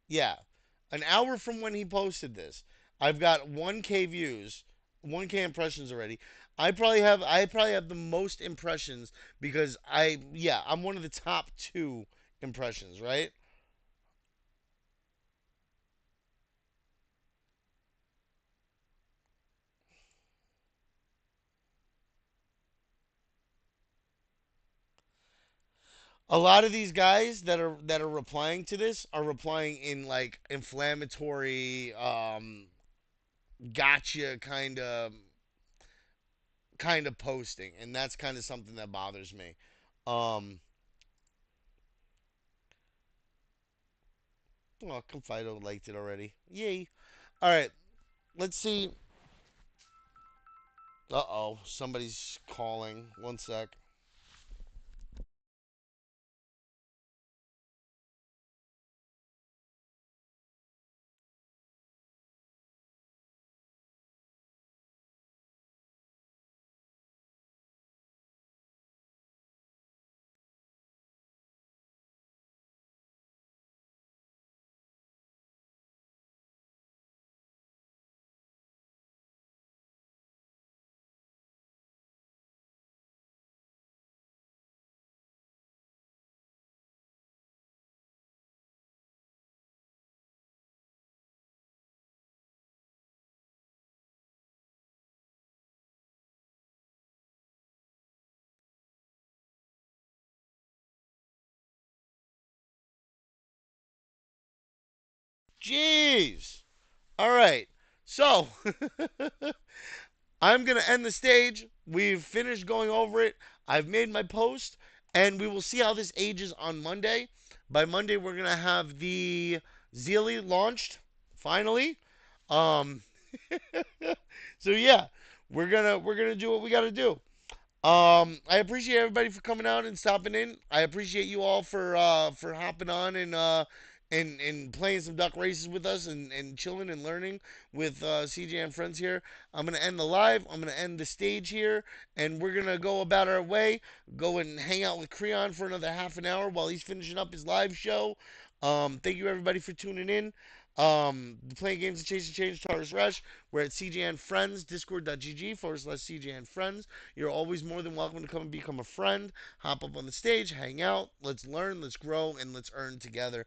Yeah, an hour from when he posted this. I've got 1K views, 1K impressions already. I probably have the most impressions because I'm one of the top two impressions, right? A lot of these guys that are replying to this are replying in like inflammatory, gotcha kind of posting, and that's kind of something that bothers me. Um, oh, Confido liked it already. Yay! All right, let's see. Uh-oh, somebody's calling. One sec. Jeez. All right. So, I'm going to end the stage. We've finished going over it. I've made my post, and we will see how this ages on Monday. By Monday, we're going to have the Zealy launched, finally. Um, so yeah, we're gonna do what we got to do. I appreciate everybody for coming out and stopping in. I appreciate you all for hopping on and playing some duck races with us and chilling and learning with CJ and friends here. I'm gonna end the live. I'm gonna end the stage here, and we're gonna go about our way. Go and hang out with Creon for another half an hour while he's finishing up his live show. Thank you everybody for tuning in. Playing games of Chase and Change, Taurus Rush. We're at CJN Friends, discord.gg/CJN Friends. You're always more than welcome to come and become a friend. Hop up on the stage, hang out. Let's learn, let's grow, and let's earn together.